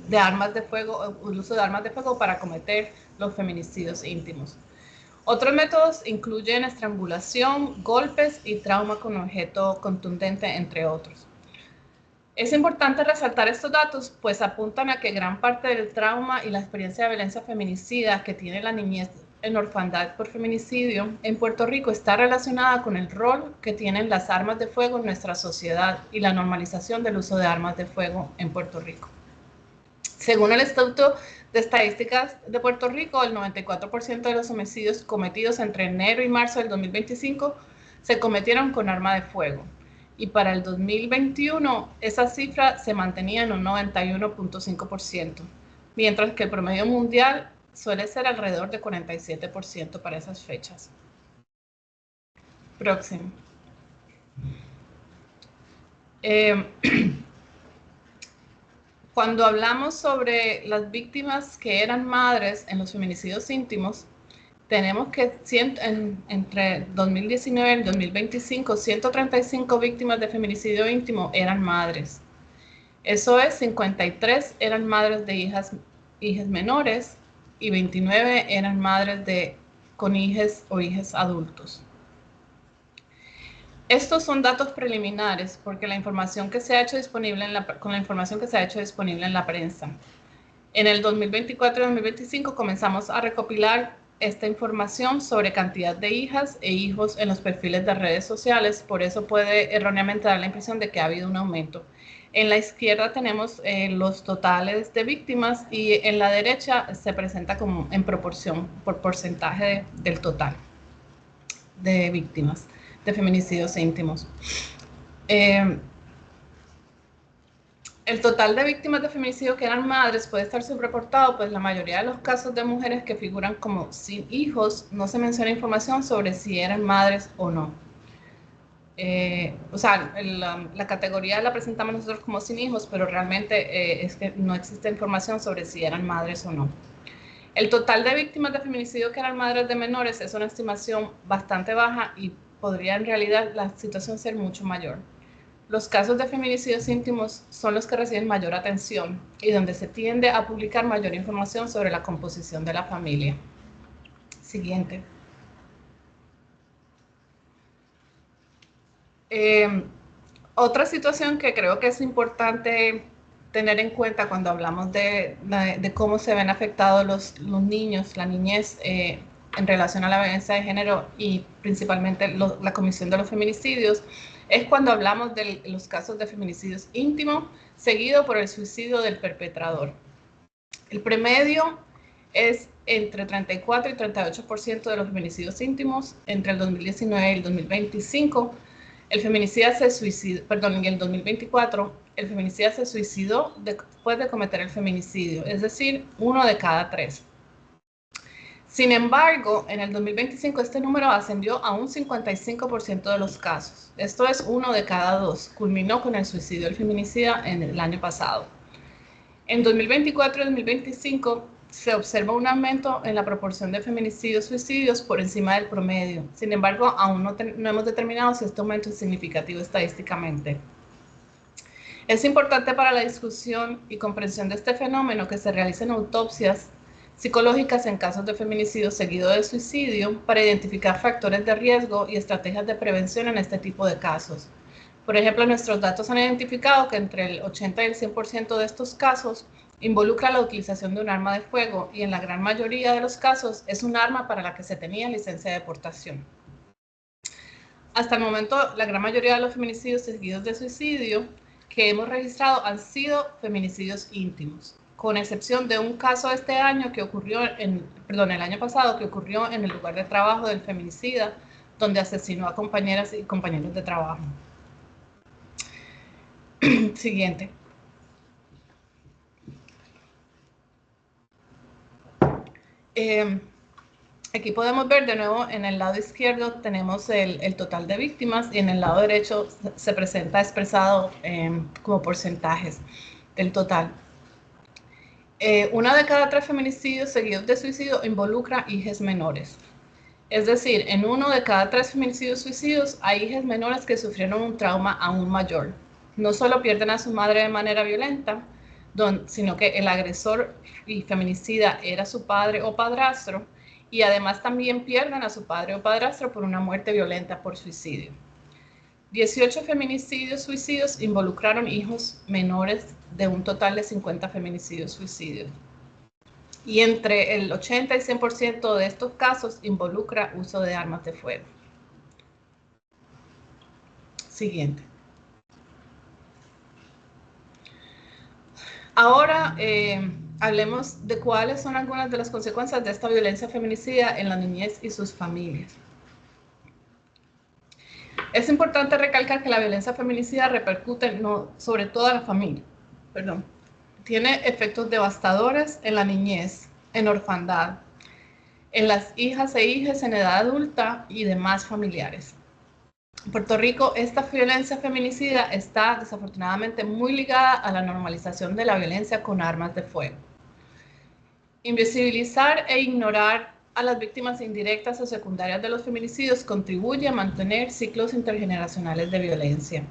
de armas de fuego, el uso de armas de fuego para cometer los feminicidios íntimos. Otros métodos incluyen estrangulación, golpes y trauma con objeto contundente, entre otros. Es importante resaltar estos datos, pues apuntan a que gran parte del trauma y la experiencia de violencia feminicida que tiene la niñez en orfandad por feminicidio en Puerto Rico está relacionada con el rol que tienen las armas de fuego en nuestra sociedad y la normalización del uso de armas de fuego en Puerto Rico. Según el Instituto de Estadísticas de Puerto Rico, el 94% de los homicidios cometidos entre enero y marzo del 2025 se cometieron con arma de fuego. y para el 2021 esa cifra se mantenía en un 91.5%, mientras que el promedio mundial suele ser alrededor de 47% para esas fechas. Próximo. Cuando hablamos sobre las víctimas que eran madres en los feminicidios íntimos, tenemos que entre 2019 y el 2025, 135 víctimas de feminicidio íntimo eran madres. Eso es, 53 eran madres de hijas menores y 29 eran madres con hijos o hijas adultos. Estos son datos preliminares porque la información que se ha hecho disponible con la información que se ha hecho disponible en la prensa. En el 2024 y 2025 comenzamos a recopilar esta información sobre cantidad de hijas e hijos en los perfiles de redes sociales, por eso puede erróneamente dar la impresión de que ha habido un aumento. En la izquierda tenemos los totales de víctimas y en la derecha se presenta como en proporción, por porcentaje del total de víctimas de feminicidios íntimos. El total de víctimas de feminicidio que eran madres puede estar subreportado, pues la mayoría de los casos de mujeres que figuran como sin hijos no se menciona información sobre si eran madres o no. O sea, la categoría la presentamos nosotros como sin hijos, pero realmente es que no existe información sobre si eran madres o no. El total de víctimas de feminicidio que eran madres de menores es una estimación bastante baja y podría en realidad la situación ser mucho mayor. Los casos de feminicidios íntimos son los que reciben mayor atención y donde se tiende a publicar mayor información sobre la composición de la familia. Siguiente. Otra situación que creo que es importante tener en cuenta cuando hablamos de cómo se ven afectados los niños, la niñez, en relación a la violencia de género y principalmente la comisión de los feminicidios, es cuando hablamos de los casos de feminicidios íntimos, seguido por el suicidio del perpetrador. El promedio es entre 34 y 38% de los feminicidios íntimos entre el 2019 y el 2025. El feminicida se suicidó, perdón, en el 2024, el feminicida se suicidó después de cometer el feminicidio, es decir, 1 de cada 3. Sin embargo, en el 2025 este número ascendió a un 55% de los casos. Esto es 1 de cada 2. Culminó con el suicidio del feminicida en el año pasado. En 2024 y 2025 se observa un aumento en la proporción de feminicidios-suicidios por encima del promedio. Sin embargo, aún no hemos determinado si este aumento es significativo estadísticamente. Es importante para la discusión y comprensión de este fenómeno que se realicen autopsias psicológicas en casos de feminicidio seguido de suicidio para identificar factores de riesgo y estrategias de prevención en este tipo de casos. Por ejemplo, nuestros datos han identificado que entre el 80 y el 100% de estos casos involucra la utilización de un arma de fuego y en la gran mayoría de los casos es un arma para la que se tenía licencia de portación. Hasta el momento, la gran mayoría de los feminicidios seguidos de suicidio que hemos registrado han sido feminicidios íntimos, con excepción de un caso este año que ocurrió el año pasado, que ocurrió en el lugar de trabajo del feminicida, donde asesinó a compañeras y compañeros de trabajo. Siguiente. Aquí podemos ver de nuevo en el lado izquierdo tenemos el total de víctimas y en el lado derecho se presenta expresado como porcentajes del total. 1 de cada 3 feminicidios seguidos de suicidio involucra hijas menores. Es decir, en 1 de cada 3 feminicidios-suicidios hay hijas menores que sufrieron un trauma aún mayor. No solo pierden a su madre de manera violenta, sino que el agresor y feminicida era su padre o padrastro, y además también pierden a su padre o padrastro por una muerte violenta por suicidio. 18 feminicidios-suicidios involucraron hijos menores de un total de 50 feminicidios-suicidios. Y entre el 80 y 100% de estos casos involucra uso de armas de fuego. Siguiente. Ahora hablemos de cuáles son algunas de las consecuencias de esta violencia feminicida en la niñez y sus familias. Es importante recalcar que la violencia feminicida repercute sobre toda la familia. Tiene efectos devastadores en la niñez, en orfandad, en las hijas e hijas en edad adulta y demás familiares. En Puerto Rico, esta violencia feminicida está desafortunadamente muy ligada a la normalización de la violencia con armas de fuego. Invisibilizar e ignorar a las víctimas indirectas o secundarias de los feminicidios contribuye a mantener ciclos intergeneracionales de violencia.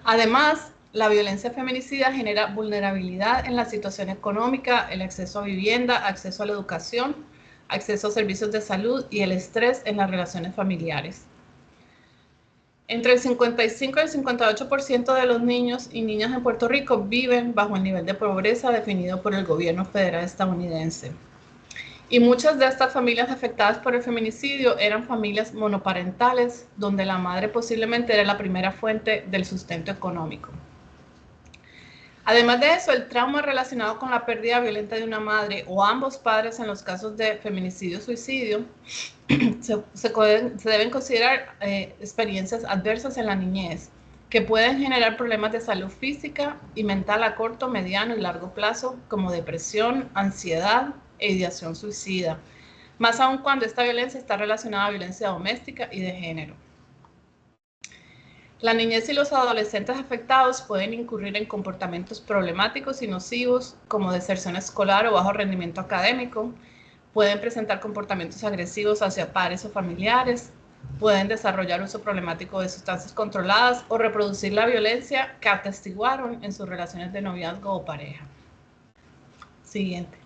Además, la violencia feminicida genera vulnerabilidad en la situación económica, el acceso a vivienda, acceso a la educación, acceso a servicios de salud y el estrés en las relaciones familiares. Entre el 55 y el 58% de los niños y niñas en Puerto Rico viven bajo el nivel de pobreza definido por el gobierno federal estadounidense. Y muchas de estas familias afectadas por el feminicidio eran familias monoparentales, donde la madre posiblemente era la primera fuente del sustento económico. Además de eso, el trauma relacionado con la pérdida violenta de una madre o ambos padres en los casos de feminicidio-suicidio se deben considerar experiencias adversas en la niñez que pueden generar problemas de salud física y mental a corto, mediano y largo plazo, como depresión, ansiedad e ideación suicida, más aún cuando esta violencia está relacionada a violencia doméstica y de género. La niñez y los adolescentes afectados pueden incurrir en comportamientos problemáticos y nocivos como deserción escolar o bajo rendimiento académico, pueden presentar comportamientos agresivos hacia pares o familiares, pueden desarrollar uso problemático de sustancias controladas o reproducir la violencia que atestiguaron en sus relaciones de noviazgo o pareja. Siguiente.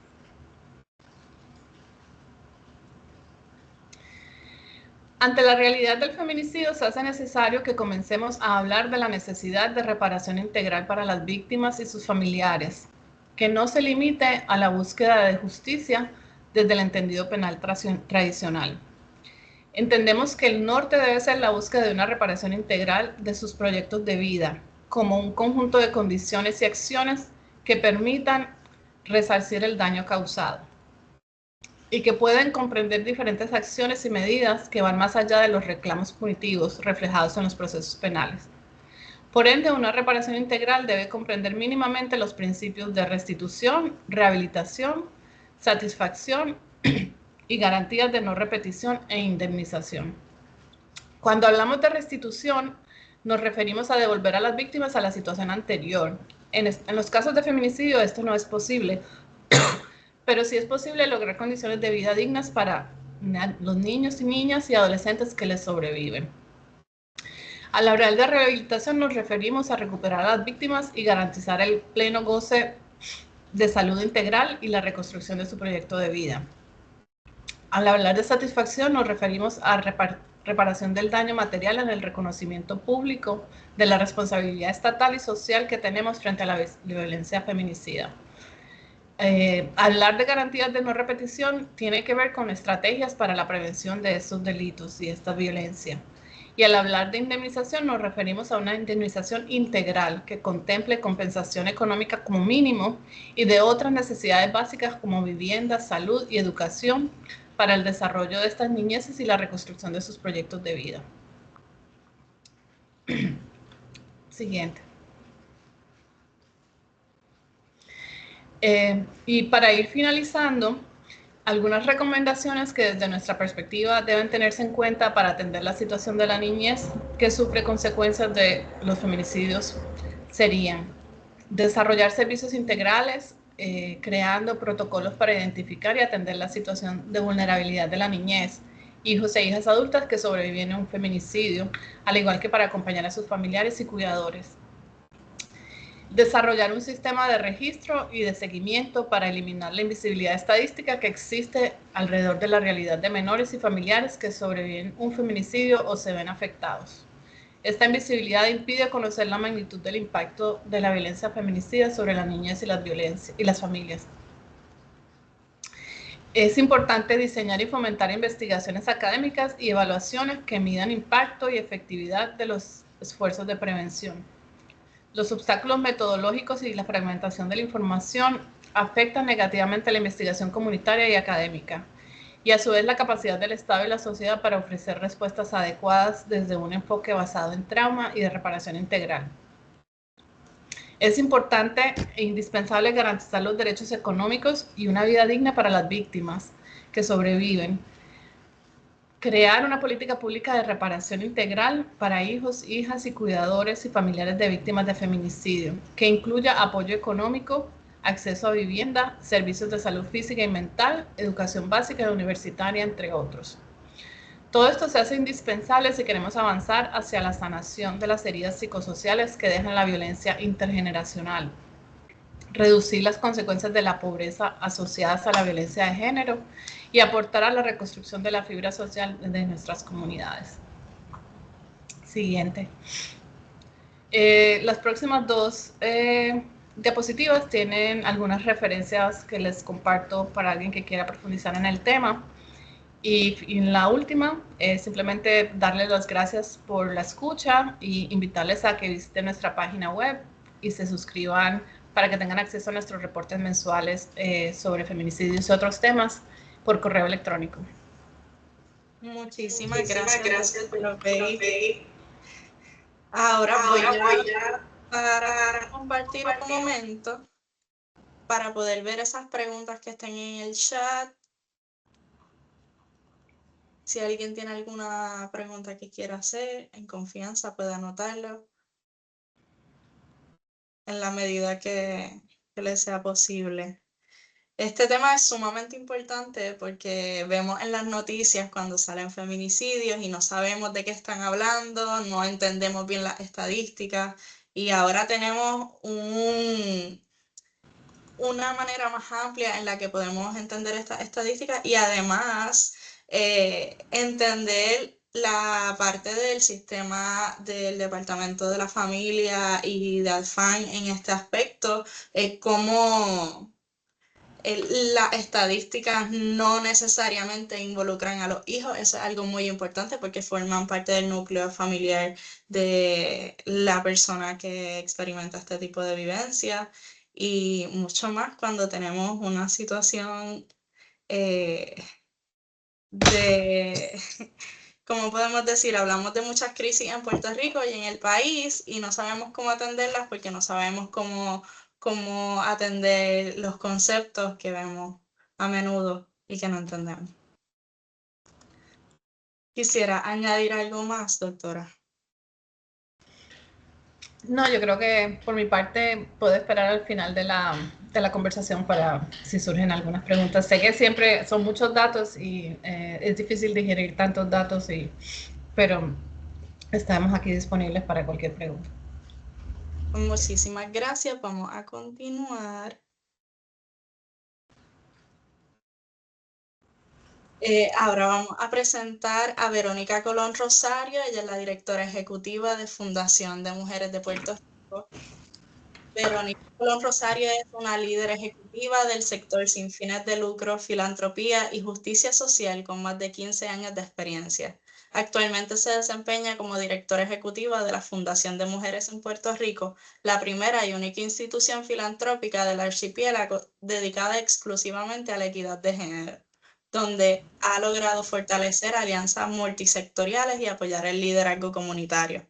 Ante la realidad del feminicidio, se hace necesario que comencemos a hablar de la necesidad de reparación integral para las víctimas y sus familiares, que no se limite a la búsqueda de justicia desde el entendido penal tradicional. Entendemos que el norte debe ser la búsqueda de una reparación integral de sus proyectos de vida, como un conjunto de condiciones y acciones que permitan resarcir el daño causado y que pueden comprender diferentes acciones y medidas que van más allá de los reclamos punitivos reflejados en los procesos penales. Por ende, una reparación integral debe comprender mínimamente los principios de restitución, rehabilitación, satisfacción y garantías de no repetición e indemnización. Cuando hablamos de restitución, nos referimos a devolver a las víctimas a la situación anterior. En los casos de feminicidio esto no es posible, pero sí es posible lograr condiciones de vida dignas para los niños y niñas y adolescentes que les sobreviven. Al hablar de rehabilitación nos referimos a recuperar a las víctimas y garantizar el pleno goce de salud integral y la reconstrucción de su proyecto de vida. Al hablar de satisfacción nos referimos a reparación del daño material en el reconocimiento público de la responsabilidad estatal y social que tenemos frente a la violencia feminicida. Hablar de garantías de no repetición tiene que ver con estrategias para la prevención de estos delitos y esta violencia. Y al hablar de indemnización nos referimos a una indemnización integral que contemple compensación económica como mínimo y de otras necesidades básicas como vivienda, salud y educación para el desarrollo de estas niñeces y la reconstrucción de sus proyectos de vida. Siguiente. Y para ir finalizando, algunas recomendaciones que desde nuestra perspectiva deben tenerse en cuenta para atender la situación de la niñez que sufre consecuencias de los feminicidios serían desarrollar servicios integrales, creando protocolos para identificar y atender la situación de vulnerabilidad de la niñez, hijos e hijas adultas que sobreviven a un feminicidio, al igual que para acompañar a sus familiares y cuidadores. Desarrollar un sistema de registro y de seguimiento para eliminar la invisibilidad estadística que existe alrededor de la realidad de menores y familiares que sobreviven un feminicidio o se ven afectados. Esta invisibilidad impide conocer la magnitud del impacto de la violencia feminicida sobre la niñez y las familias. Es importante diseñar y fomentar investigaciones académicas y evaluaciones que midan impacto y efectividad de los esfuerzos de prevención. Los obstáculos metodológicos y la fragmentación de la información afectan negativamente la investigación comunitaria y académica. y a su vez la capacidad del Estado y la sociedad para ofrecer respuestas adecuadas desde un enfoque basado en trauma y de reparación integral. Es importante e indispensable garantizar los derechos económicos y una vida digna para las víctimas que sobreviven. Crear una política pública de reparación integral para hijos, hijas y cuidadores y familiares de víctimas de feminicidio, que incluya apoyo económico, acceso a vivienda, servicios de salud física y mental, educación básica y universitaria, entre otros. Todo esto se hace indispensable si queremos avanzar hacia la sanación de las heridas psicosociales que dejan la violencia intergeneracional, reducir las consecuencias de la pobreza asociadas a la violencia de género y aportar a la reconstrucción de la fibra social de nuestras comunidades. Siguiente. Las próximas dos diapositivas tienen algunas referencias que les comparto para alguien que quiera profundizar en el tema. Y en la última, simplemente darles las gracias por la escucha y invitarles a que visiten nuestra página web y se suscriban para que tengan acceso a nuestros reportes mensuales sobre feminicidios y otros temas por correo electrónico. Muchísimas gracias por lo que Ahora voy a para compartir un momento para poder ver esas preguntas que estén en el chat. Si alguien tiene alguna pregunta que quiera hacer, en confianza puede anotarlo en la medida que les sea posible. Este tema es sumamente importante porque vemos en las noticias cuando salen feminicidios y no sabemos de qué están hablando, no entendemos bien las estadísticas y ahora tenemos una manera más amplia en la que podemos entender estas estadísticas y además entender la parte del sistema del Departamento de la Familia y de ALFAN en este aspecto, cómo las estadísticas no necesariamente involucran a los hijos. Eso es algo muy importante porque forman parte del núcleo familiar de la persona que experimenta este tipo de vivencia y mucho más cuando tenemos una situación como podemos decir, hablamos de muchas crisis en Puerto Rico y en el país y no sabemos cómo atenderlas porque no sabemos cómo atender los conceptos que vemos a menudo y que no entendemos. Quisiera añadir algo más, doctora. No, yo creo que por mi parte puedo esperar al final de la conversación para si surgen algunas preguntas. Sé que siempre son muchos datos y es difícil digerir tantos datos, pero estamos aquí disponibles para cualquier pregunta. Muchísimas gracias. Vamos a continuar. Ahora vamos a presentar a Verónica Colón Rosario. Ella es la directora ejecutiva de Fundación de Mujeres de Puerto Rico. Verónica Colón Rosario es una líder ejecutiva del sector sin fines de lucro, filantropía y justicia social con más de 15 años de experiencia. Actualmente se desempeña como directora ejecutiva de la Fundación de Mujeres en Puerto Rico, la primera y única institución filantrópica del archipiélago dedicada exclusivamente a la equidad de género, donde ha logrado fortalecer alianzas multisectoriales y apoyar el liderazgo comunitario.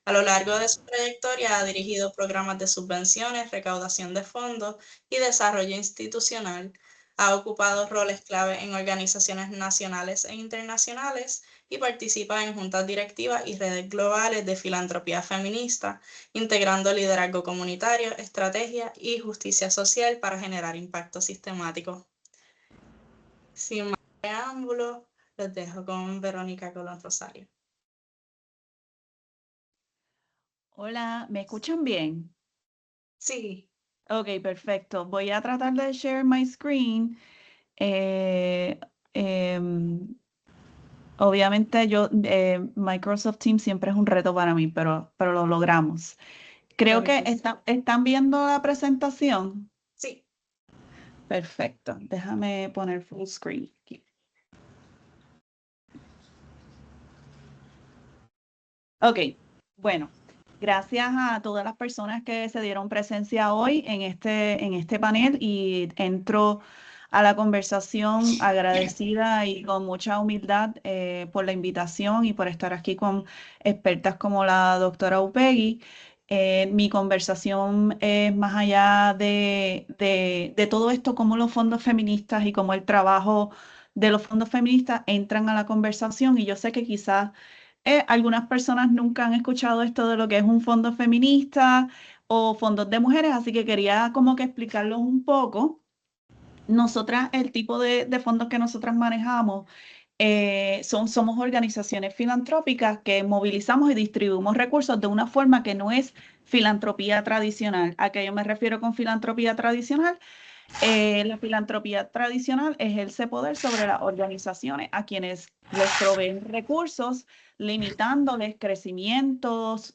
A lo largo de su trayectoria ha dirigido programas de subvenciones, recaudación de fondos y desarrollo institucional. Ha ocupado roles clave en organizaciones nacionales e internacionales y participa en juntas directivas y redes globales de filantropía feminista, integrando liderazgo comunitario, estrategia y justicia social para generar impacto sistemático. Sin más preámbulos, los dejo con Verónica Colón Rosario. Hola, ¿me escuchan bien? Sí. Ok, perfecto. Voy a tratar de share my screen. Obviamente Microsoft Teams siempre es un reto para mí, pero lo logramos. Creo que están viendo la presentación. Sí. Perfecto. Déjame poner full screen aquí. Ok, bueno. Gracias a todas las personas que se dieron presencia hoy en este panel y entro a la conversación, agradecida y con mucha humildad por la invitación y por estar aquí con expertas como la doctora Upegui. Mi conversación es más allá de todo esto, cómo los fondos feministas y cómo el trabajo de los fondos feministas entran a la conversación. Y yo sé que quizás algunas personas nunca han escuchado esto de lo que es un fondo feminista o fondos de mujeres, así que quería como que explicarlos un poco. Nosotras, el tipo de fondos que nosotras manejamos somos organizaciones filantrópicas que movilizamos y distribuimos recursos de una forma que no es filantropía tradicional. ¿A qué yo me refiero con filantropía tradicional? La filantropía tradicional ejerce poder sobre las organizaciones a quienes les proveen recursos, limitándoles crecimientos,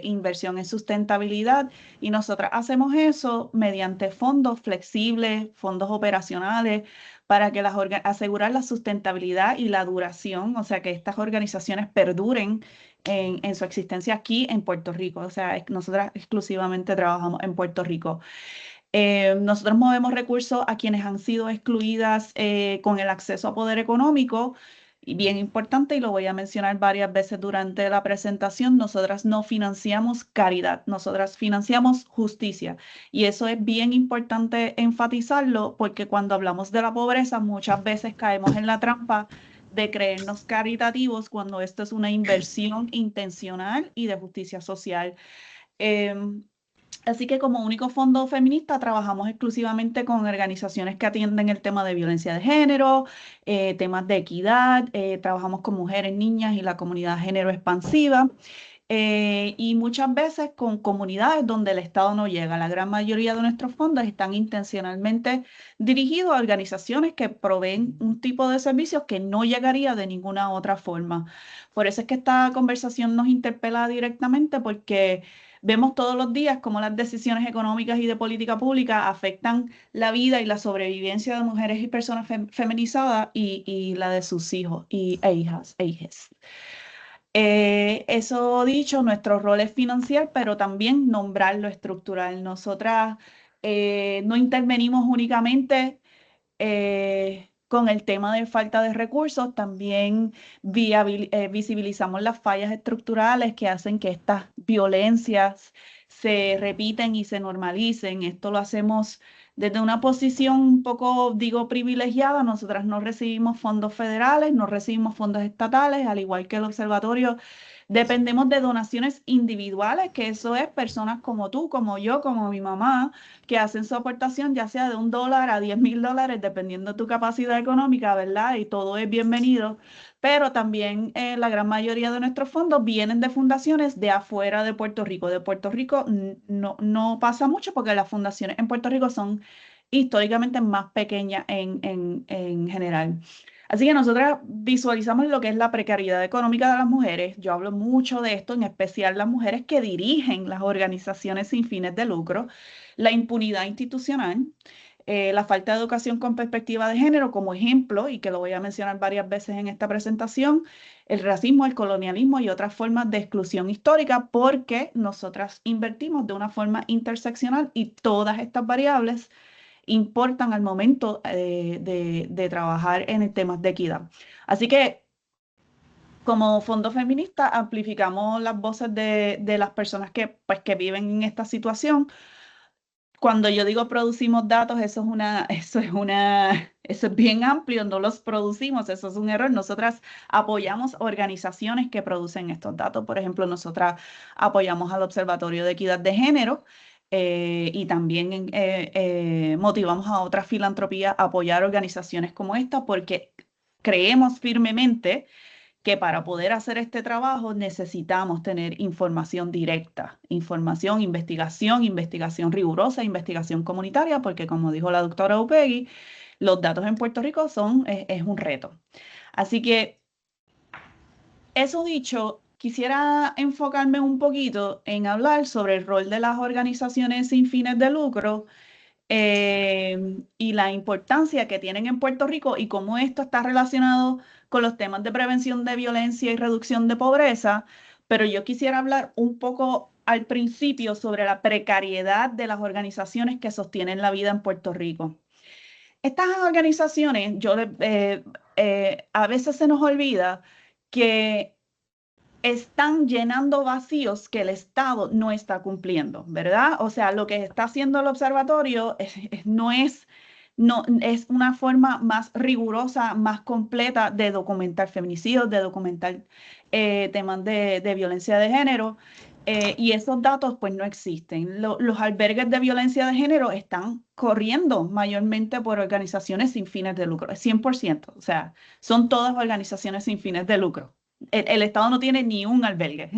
inversión en sustentabilidad, y nosotras hacemos eso mediante fondos flexibles, fondos operacionales, para que asegurar la sustentabilidad y la duración, o sea, que estas organizaciones perduren en su existencia aquí en Puerto Rico. O sea, nosotras exclusivamente trabajamos en Puerto Rico. Nosotros movemos recursos a quienes han sido excluidas con el acceso a poder económico. Y bien importante, y lo voy a mencionar varias veces durante la presentación, nosotras no financiamos caridad, nosotras financiamos justicia. Y eso es bien importante enfatizarlo, porque cuando hablamos de la pobreza muchas veces caemos en la trampa de creernos caritativos cuando esto es una inversión intencional y de justicia social. Así que como único fondo feminista trabajamos exclusivamente con organizaciones que atienden el tema de violencia de género, temas de equidad, trabajamos con mujeres, niñas y la comunidad género expansiva, y muchas veces con comunidades donde el Estado no llega. La gran mayoría de nuestros fondos están intencionalmente dirigidos a organizaciones que proveen un tipo de servicios que no llegaría de ninguna otra forma. Por eso es que esta conversación nos interpela directamente, porque vemos todos los días cómo las decisiones económicas y de política pública afectan la vida y la sobrevivencia de mujeres y personas feminizadas y la de sus hijos e hijas e hijes. Eso dicho, nuestro rol es financiar, pero también nombrar lo estructural. Nosotras no intervenimos únicamente con el tema de falta de recursos, también visibilizamos las fallas estructurales que hacen que estas violencias se repiten y se normalicen. Esto lo hacemos desde una posición un poco, digo, privilegiada. Nosotras no recibimos fondos federales, no recibimos fondos estatales, al igual que el observatorio. Dependemos de donaciones individuales, que eso es personas como tú, como yo, como mi mamá, que hacen su aportación ya sea de $1 a $10,000, dependiendo de tu capacidad económica, ¿verdad? Y todo es bienvenido. Pero también la gran mayoría de nuestros fondos vienen de fundaciones de afuera de Puerto Rico. De Puerto Rico no pasa mucho, porque las fundaciones en Puerto Rico son históricamente más pequeñas en general. Así que nosotras visualizamos lo que es la precariedad económica de las mujeres. Yo hablo mucho de esto, en especial las mujeres que dirigen las organizaciones sin fines de lucro, la impunidad institucional, la falta de educación con perspectiva de género como ejemplo, y que lo voy a mencionar varias veces en esta presentación, el racismo, el colonialismo y otras formas de exclusión histórica, porque nosotras invertimos de una forma interseccional y todas estas variables importan al momento de trabajar en temas de equidad. Así que como Fondo Feminista amplificamos las voces de las personas pues, que viven en esta situación. Cuando yo digo producimos datos, eso es bien amplio, no los producimos, eso es un error. Nosotras apoyamos organizaciones que producen estos datos. Por ejemplo, nosotras apoyamos al Observatorio de Equidad de Género, y también motivamos a otras filantropías a apoyar organizaciones como esta, porque creemos firmemente que para poder hacer este trabajo necesitamos tener información directa, investigación rigurosa, investigación comunitaria, porque como dijo la doctora Upegui, los datos en Puerto Rico es un reto. Así que, eso dicho, quisiera enfocarme un poquito en hablar sobre el rol de las organizaciones sin fines de lucro, y la importancia que tienen en Puerto Rico y cómo esto está relacionado con los temas de prevención de violencia y reducción de pobreza. Pero yo quisiera hablar un poco al principio sobre la precariedad de las organizaciones que sostienen la vida en Puerto Rico. Estas organizaciones, a veces se nos olvida que están llenando vacíos que el Estado no está cumpliendo, ¿verdad? O sea, lo que está haciendo el observatorio no es una forma más rigurosa, más completa de documentar feminicidios, de documentar temas de violencia de género. Y esos datos pues no existen. Los albergues de violencia de género están corriendo mayormente por organizaciones sin fines de lucro, 100%. O sea, son todas organizaciones sin fines de lucro. El Estado no tiene ni un albergue.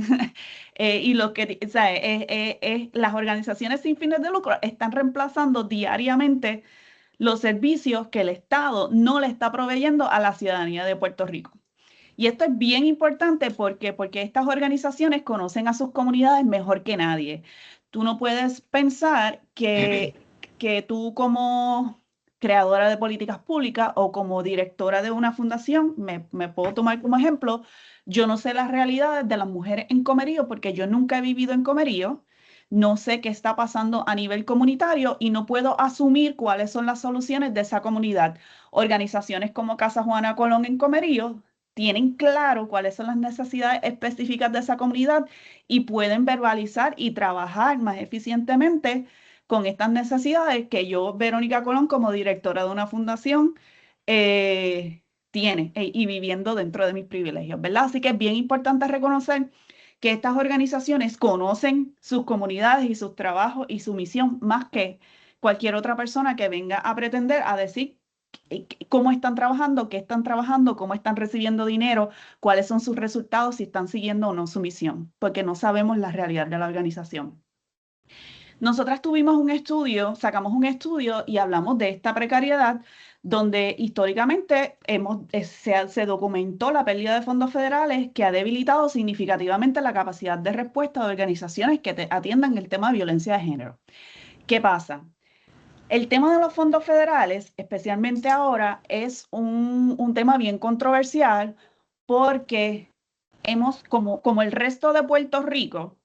Y lo que, o sea, las organizaciones sin fines de lucro están reemplazando diariamente los servicios que el Estado no le está proveyendo a la ciudadanía de Puerto Rico. Y esto es bien importante porque estas organizaciones conocen a sus comunidades mejor que nadie. Tú no puedes pensar que tú como creadora de políticas públicas o como directora de una fundación, me puedo tomar como ejemplo, yo no sé las realidades de las mujeres en Comerío porque yo nunca he vivido en Comerío, no sé qué está pasando a nivel comunitario y no puedo asumir cuáles son las soluciones de esa comunidad. Organizaciones como Casa Juana Colón en Comerío tienen claro cuáles son las necesidades específicas de esa comunidad y pueden verbalizar y trabajar más eficientemente con estas necesidades que yo, Verónica Colón, como directora de una fundación, tiene y viviendo dentro de mis privilegios, ¿verdad? Así que es bien importante reconocer que estas organizaciones conocen sus comunidades y sus trabajos y su misión más que cualquier otra persona que venga a pretender a decir cómo están trabajando, qué están trabajando, cómo están recibiendo dinero, cuáles son sus resultados, si están siguiendo o no su misión, porque no sabemos la realidad de la organización. Nosotras tuvimos un estudio, sacamos un estudio y hablamos de esta precariedad donde históricamente se documentó la pérdida de fondos federales que ha debilitado significativamente la capacidad de respuesta de organizaciones que atiendan el tema de violencia de género. ¿Qué pasa? El tema de los fondos federales, especialmente ahora, es un tema bien controversial porque como el resto de Puerto Rico,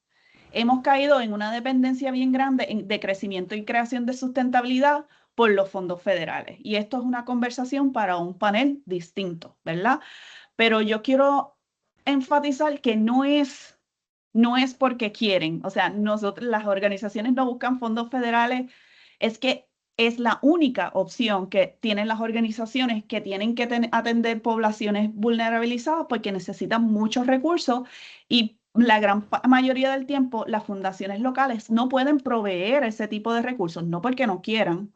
hemos caído en una dependencia bien grande de crecimiento y creación de sustentabilidad por los fondos federales. Y esto es una conversación para un panel distinto, ¿verdad? Pero yo quiero enfatizar que no es porque quieren, o sea, las organizaciones no buscan fondos federales, es que es la única opción que tienen las organizaciones que tienen que atender poblaciones vulnerabilizadas porque necesitan muchos recursos y la gran mayoría del tiempo las fundaciones locales no pueden proveer ese tipo de recursos, no porque no quieran,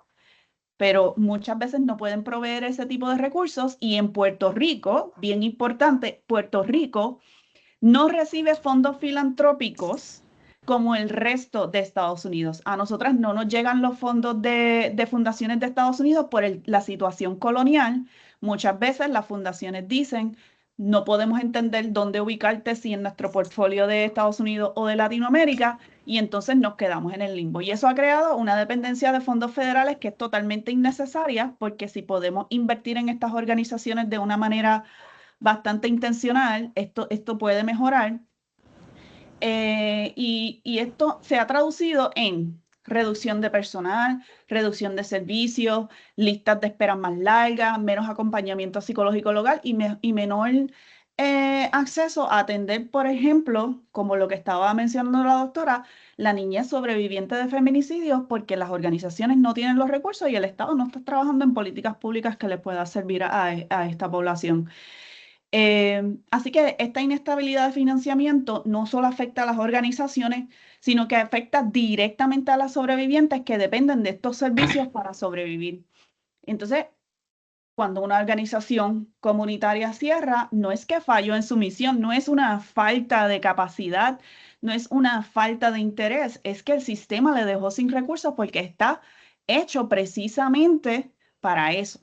pero muchas veces no pueden proveer ese tipo de recursos y en Puerto Rico, bien importante, Puerto Rico no recibe fondos filantrópicos como el resto de Estados Unidos. A nosotras no nos llegan los fondos de fundaciones de Estados Unidos por la situación colonial. Muchas veces las fundaciones dicen, no podemos entender dónde ubicarte si en nuestro portfolio de Estados Unidos o de Latinoamérica, y entonces nos quedamos en el limbo. Y eso ha creado una dependencia de fondos federales que es totalmente innecesaria, porque si podemos invertir en estas organizaciones de una manera bastante intencional, esto puede mejorar. Y esto se ha traducido en reducción de personal, reducción de servicios, listas de espera más largas, menos acompañamiento psicológico local y menor acceso a atender, por ejemplo, como lo que estaba mencionando la doctora, la niñez sobreviviente de feminicidios, porque las organizaciones no tienen los recursos y el Estado no está trabajando en políticas públicas que le pueda servir a esta población. Así que esta inestabilidad de financiamiento no solo afecta a las organizaciones, sino que afecta directamente a las sobrevivientes que dependen de estos servicios para sobrevivir. Entonces, cuando una organización comunitaria cierra, no es que falló en su misión, no es una falta de capacidad, no es una falta de interés, es que el sistema le dejó sin recursos porque está hecho precisamente para eso,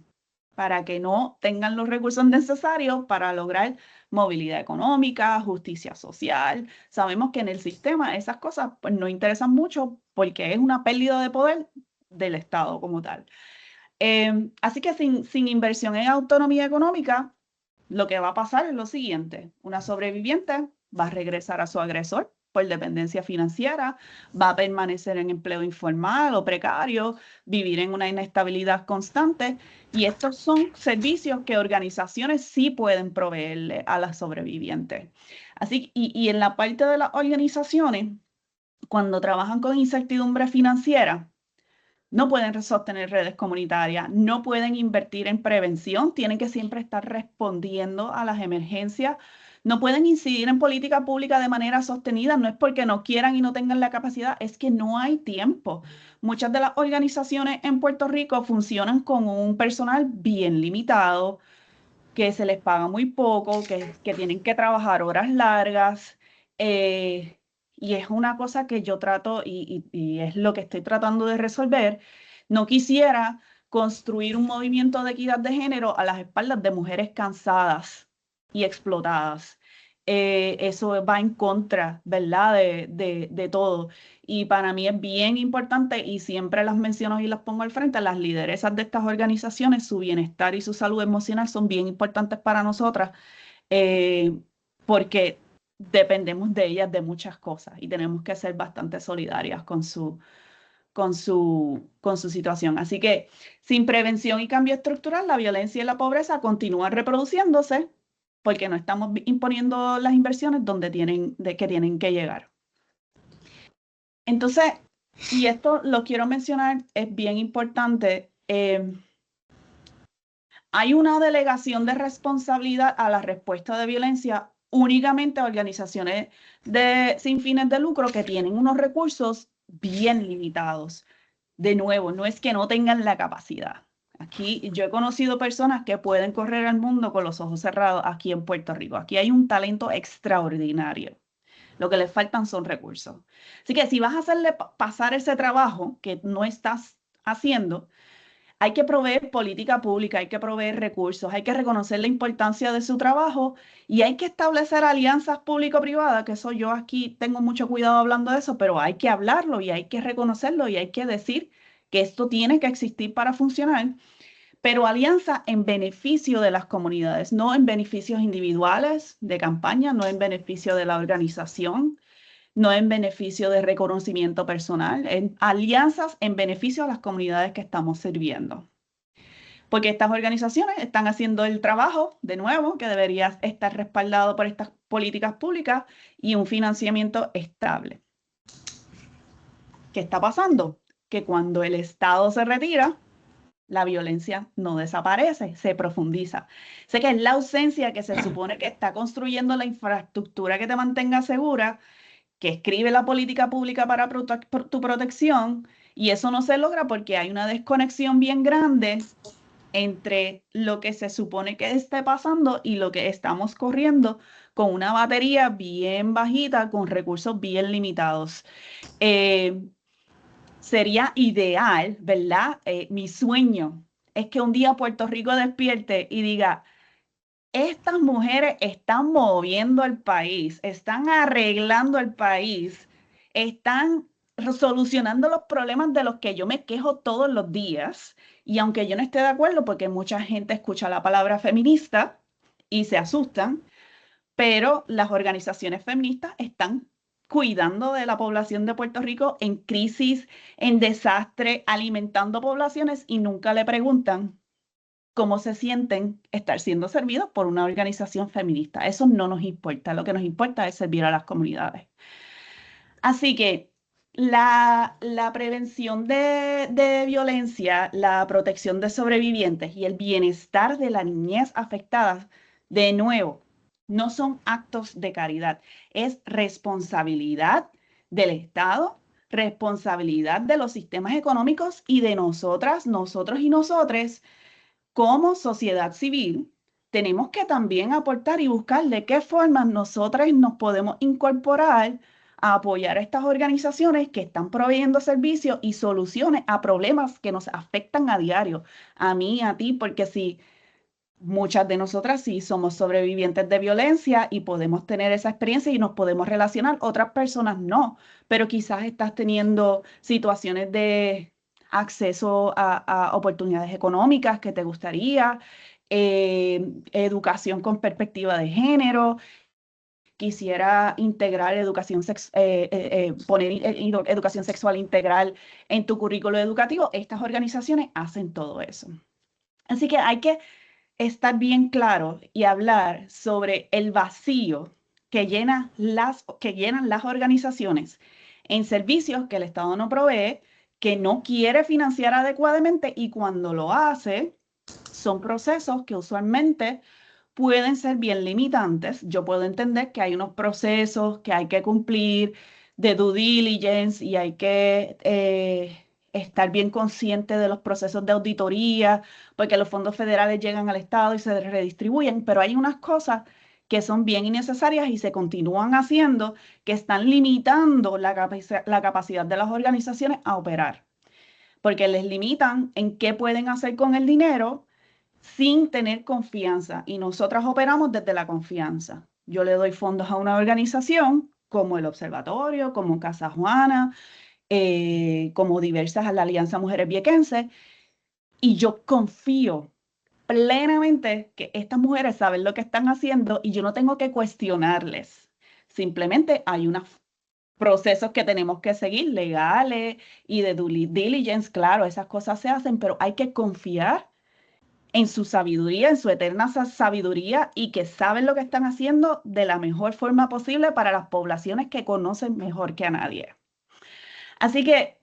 para que no tengan los recursos necesarios para lograr movilidad económica, justicia social. Sabemos que en el sistema esas cosas pues, no interesan mucho porque es una pérdida de poder del Estado como tal. Así que sin inversión en autonomía económica, lo que va a pasar es lo siguiente. Una sobreviviente va a regresar a su agresor por dependencia financiera, va a permanecer en empleo informal o precario, vivir en una inestabilidad constante. Y estos son servicios que organizaciones sí pueden proveerle a las sobrevivientes. Así, y en la parte de las organizaciones, cuando trabajan con incertidumbre financiera, no pueden sostener redes comunitarias, no pueden invertir en prevención, tienen que siempre estar respondiendo a las emergencias, no pueden incidir en política pública de manera sostenida, no es porque no quieran y no tengan la capacidad, es que no hay tiempo. Muchas de las organizaciones en Puerto Rico funcionan con un personal bien limitado, que se les paga muy poco, que tienen que trabajar horas largas. Y es una cosa que yo trato y es lo que estoy tratando de resolver. No quisiera construir un movimiento de equidad de género a las espaldas de mujeres cansadas y explotadas. Eso va en contra, ¿verdad? De todo. Y para mí es bien importante, y siempre las menciono y las pongo al frente, las lideresas de estas organizaciones, su bienestar y su salud emocional son bien importantes para nosotras, porque dependemos de ellas de muchas cosas y tenemos que ser bastante solidarias con su situación. Así que sin prevención y cambio estructural, la violencia y la pobreza continúan reproduciéndose porque no estamos imponiendo las inversiones donde tienen que llegar. Entonces, y esto lo quiero mencionar, es bien importante, hay una delegación de responsabilidad a la respuesta de violencia únicamente a organizaciones sin fines de lucro que tienen unos recursos bien limitados. De nuevo, no es que no tengan la capacidad. Aquí yo he conocido personas que pueden correr al mundo con los ojos cerrados aquí en Puerto Rico. Aquí hay un talento extraordinario. Lo que les faltan son recursos. Así que si vas a hacerle pasar ese trabajo que no estás haciendo, hay que proveer política pública, hay que proveer recursos, hay que reconocer la importancia de su trabajo y hay que establecer alianzas público-privadas, que eso yo aquí tengo mucho cuidado hablando de eso, pero hay que hablarlo y hay que reconocerlo y hay que decir que esto tiene que existir para funcionar, pero alianza en beneficio de las comunidades, no en beneficios individuales de campaña, no en beneficio de la organización, no en beneficio de reconocimiento personal, en alianzas en beneficio a las comunidades que estamos sirviendo. Porque estas organizaciones están haciendo el trabajo, de nuevo, que debería estar respaldado por estas políticas públicas y un financiamiento estable. ¿Qué está pasando? Que cuando el Estado se retira, la violencia no desaparece, se profundiza. Sé que es la ausencia que se supone que está construyendo la infraestructura que te mantenga segura, que escribe la política pública para tu protección, y eso no se logra porque hay una desconexión bien grande entre lo que se supone que esté pasando y lo que estamos corriendo con una batería bien bajita, con recursos bien limitados. Sería ideal, ¿verdad? Mi sueño es que un día Puerto Rico despierte y diga: estas mujeres están moviendo el país, están arreglando el país, están solucionando los problemas de los que yo me quejo todos los días. Y aunque yo no esté de acuerdo, porque mucha gente escucha la palabra feminista y se asustan, pero las organizaciones feministas están cuidando de la población de Puerto Rico en crisis, en desastre, alimentando poblaciones y nunca le preguntan cómo se sienten estar siendo servidos por una organización feminista. Eso no nos importa, lo que nos importa es servir a las comunidades. Así que la prevención de violencia, la protección de sobrevivientes y el bienestar de la niñez afectada, de nuevo, no son actos de caridad, es responsabilidad del Estado, responsabilidad de los sistemas económicos y de nosotras, nosotros y nosotres. Como sociedad civil, tenemos que también aportar y buscar de qué forma nosotras nos podemos incorporar a apoyar a estas organizaciones que están proveyendo servicios y soluciones a problemas que nos afectan a diario, a mí, a ti, porque si muchas de nosotras sí somos sobrevivientes de violencia y podemos tener esa experiencia y nos podemos relacionar, otras personas no, pero quizás estás teniendo situaciones de acceso a oportunidades económicas que te gustaría, educación con perspectiva de género, quisiera integrar poner educación sexual integral en tu currículo educativo, estas organizaciones hacen todo eso. Así que hay que estar bien claro y hablar sobre el vacío que llenan las organizaciones en servicios que el Estado no provee, que no quiere financiar adecuadamente, y cuando lo hace, son procesos que usualmente pueden ser bien limitantes. Yo puedo entender que hay unos procesos que hay que cumplir de due diligence y hay que estar bien consciente de los procesos de auditoría, porque los fondos federales llegan al Estado y se redistribuyen, pero hay unas cosas que son bien innecesarias y se continúan haciendo, que están limitando la capacidad de las organizaciones a operar, porque les limitan en qué pueden hacer con el dinero sin tener confianza, y nosotras operamos desde la confianza. Yo le doy fondos a una organización como el Observatorio, como Casa Juana, como diversas, a la Alianza Mujeres Viequenses, y yo confío plenamente que estas mujeres saben lo que están haciendo y yo no tengo que cuestionarles. Simplemente hay unos procesos que tenemos que seguir, legales y de due diligence, claro, esas cosas se hacen, pero hay que confiar en su sabiduría, en su eterna sabiduría, y que saben lo que están haciendo de la mejor forma posible para las poblaciones que conocen mejor que a nadie. Así que,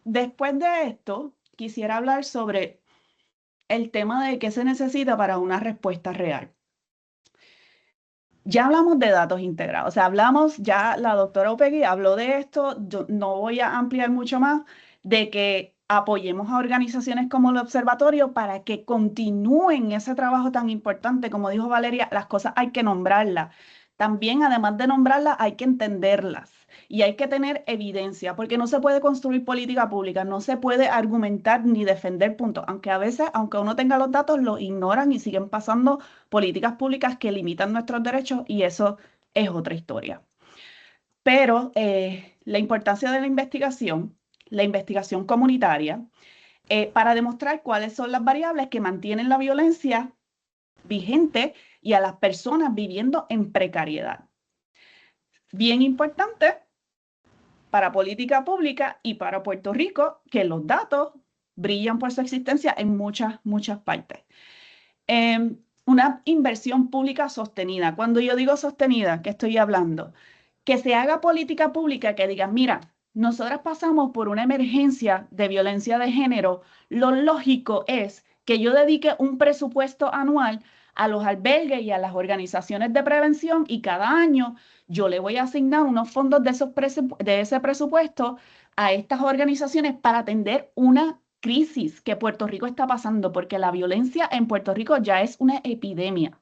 después de esto, quisiera hablar sobre el tema de qué se necesita para una respuesta real. Ya hablamos de datos integrados, o sea, ya la doctora Upegui habló de esto, yo no voy a ampliar mucho más, de que apoyemos a organizaciones como el Observatorio para que continúen ese trabajo tan importante. Como dijo Valeria, las cosas hay que nombrarlas. También, además de nombrarlas, hay que entenderlas y hay que tener evidencia, porque no se puede construir política pública, no se puede argumentar ni defender puntos, aunque a veces, aunque uno tenga los datos, los ignoran y siguen pasando políticas públicas que limitan nuestros derechos, y eso es otra historia. Pero la importancia de la investigación comunitaria, para demostrar cuáles son las variables que mantienen la violencia vigente y a las personas viviendo en precariedad. Bien importante para política pública y para Puerto Rico, que los datos brillan por su existencia en muchas partes. Una inversión pública sostenida. Cuando yo digo sostenida, ¿qué estoy hablando? Que se haga política pública que diga, mira, nosotras pasamos por una emergencia de violencia de género, lo lógico es que yo dedique un presupuesto anual a los albergues y a las organizaciones de prevención, y cada año yo le voy a asignar unos fondos de ese presupuesto a estas organizaciones para atender una crisis que Puerto Rico está pasando, porque la violencia en Puerto Rico ya es una epidemia,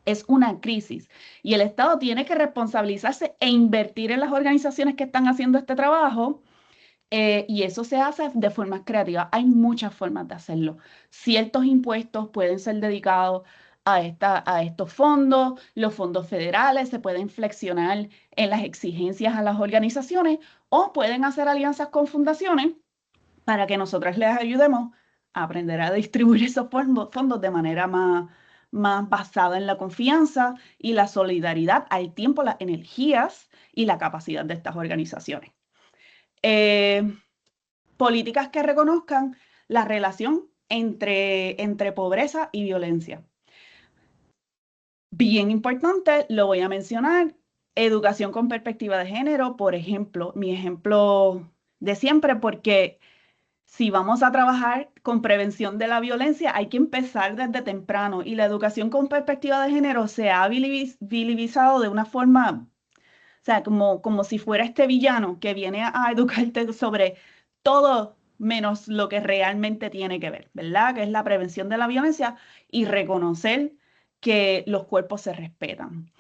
es una crisis, y el Estado tiene que responsabilizarse e invertir en las organizaciones que están haciendo este trabajo, y eso se hace de formas creativas. Hay muchas formas de hacerlo. Ciertos impuestos pueden ser dedicados a estos fondos, los fondos federales se pueden flexionar en las exigencias a las organizaciones, o pueden hacer alianzas con fundaciones para que nosotros les ayudemos a aprender a distribuir esos fondos de manera más basada en la confianza y la solidaridad, al tiempo, las energías y la capacidad de estas organizaciones. Políticas que reconozcan la relación entre pobreza y violencia. Bien importante, lo voy a mencionar, educación con perspectiva de género, por ejemplo, mi ejemplo de siempre, porque si vamos a trabajar con prevención de la violencia, hay que empezar desde temprano, y la educación con perspectiva de género se ha visibilizado de una forma, o sea, como si fuera este villano que viene a educarte sobre todo menos lo que realmente tiene que ver, ¿verdad? Que es la prevención de la violencia y reconocer que los cuerpos se respetan.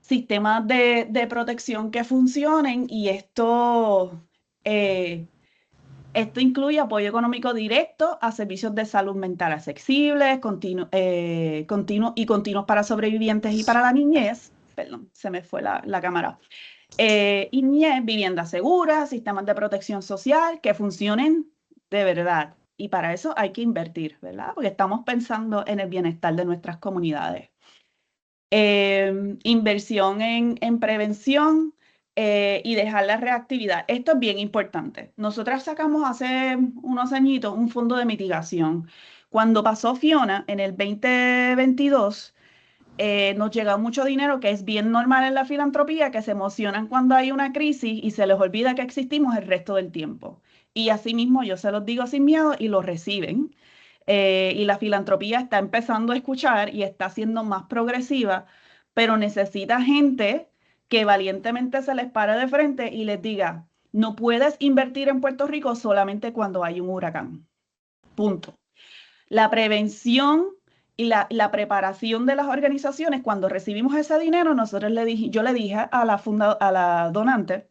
Sistemas de protección que funcionen, y esto incluye apoyo económico directo a servicios de salud mental accesibles, continuos para sobrevivientes y para la niñez. Perdón, se me fue la cámara. Niñez, viviendas seguras, sistemas de protección social que funcionen de verdad y para eso hay que invertir, ¿verdad? Porque estamos pensando en el bienestar de nuestras comunidades. Inversión en prevención y dejar la reactividad. Esto es bien importante. Nosotras sacamos hace unos añitos un fondo de mitigación. Cuando pasó Fiona en el 2022, nos llega mucho dinero, que es bien normal en la filantropía, que se emocionan cuando hay una crisis y se les olvida que existimos el resto del tiempo. Y así mismo yo se los digo sin miedo y lo reciben. Y la filantropía está empezando a escuchar y está siendo más progresiva, pero necesita gente que valientemente se les pare de frente y les diga, no puedes invertir en Puerto Rico solamente cuando hay un huracán. Punto. La prevención y la preparación de las organizaciones, cuando recibimos ese dinero, yo le dije a la donante,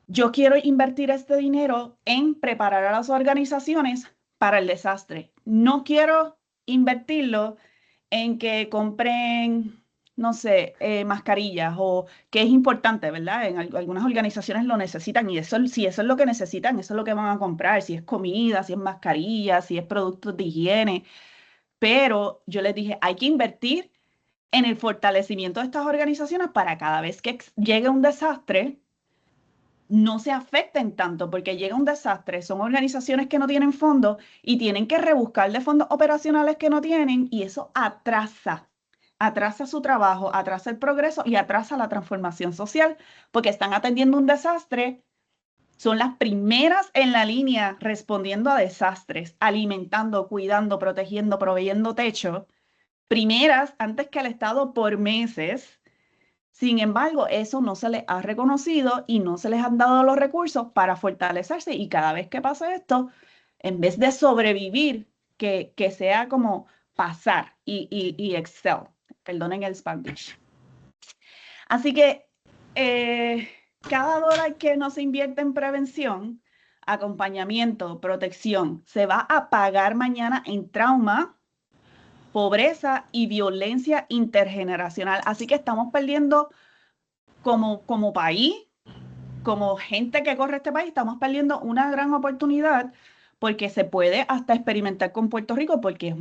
yo quiero invertir este dinero en preparar a las organizaciones para el desastre. No quiero invertirlo en que compren, no sé, mascarillas o que es importante, ¿verdad? Algunas organizaciones lo necesitan y si eso es lo que necesitan, eso es lo que van a comprar, si es comida, si es mascarillas, si es productos de higiene. Pero yo les dije, hay que invertir en el fortalecimiento de estas organizaciones para cada vez que llegue un desastre, no se afecten tanto, porque llega un desastre, son organizaciones que no tienen fondos y tienen que rebuscar de fondos operacionales que no tienen y eso atrasa su trabajo, atrasa el progreso y atrasa la transformación social, porque están atendiendo un desastre, son las primeras en la línea respondiendo a desastres, alimentando, cuidando, protegiendo, proveyendo techo, primeras antes que el Estado por meses. Sin embargo, eso no se les ha reconocido y no se les han dado los recursos para fortalecerse y cada vez que pase esto, en vez de sobrevivir, que sea como pasar y excel. Perdonen el Spanish. Así que cada dólar que no se invierte en prevención, acompañamiento, protección, se va a pagar mañana en trauma, pobreza y violencia intergeneracional. Así que estamos perdiendo como país, como gente que corre este país, estamos perdiendo una gran oportunidad porque se puede hasta experimentar con Puerto Rico porque es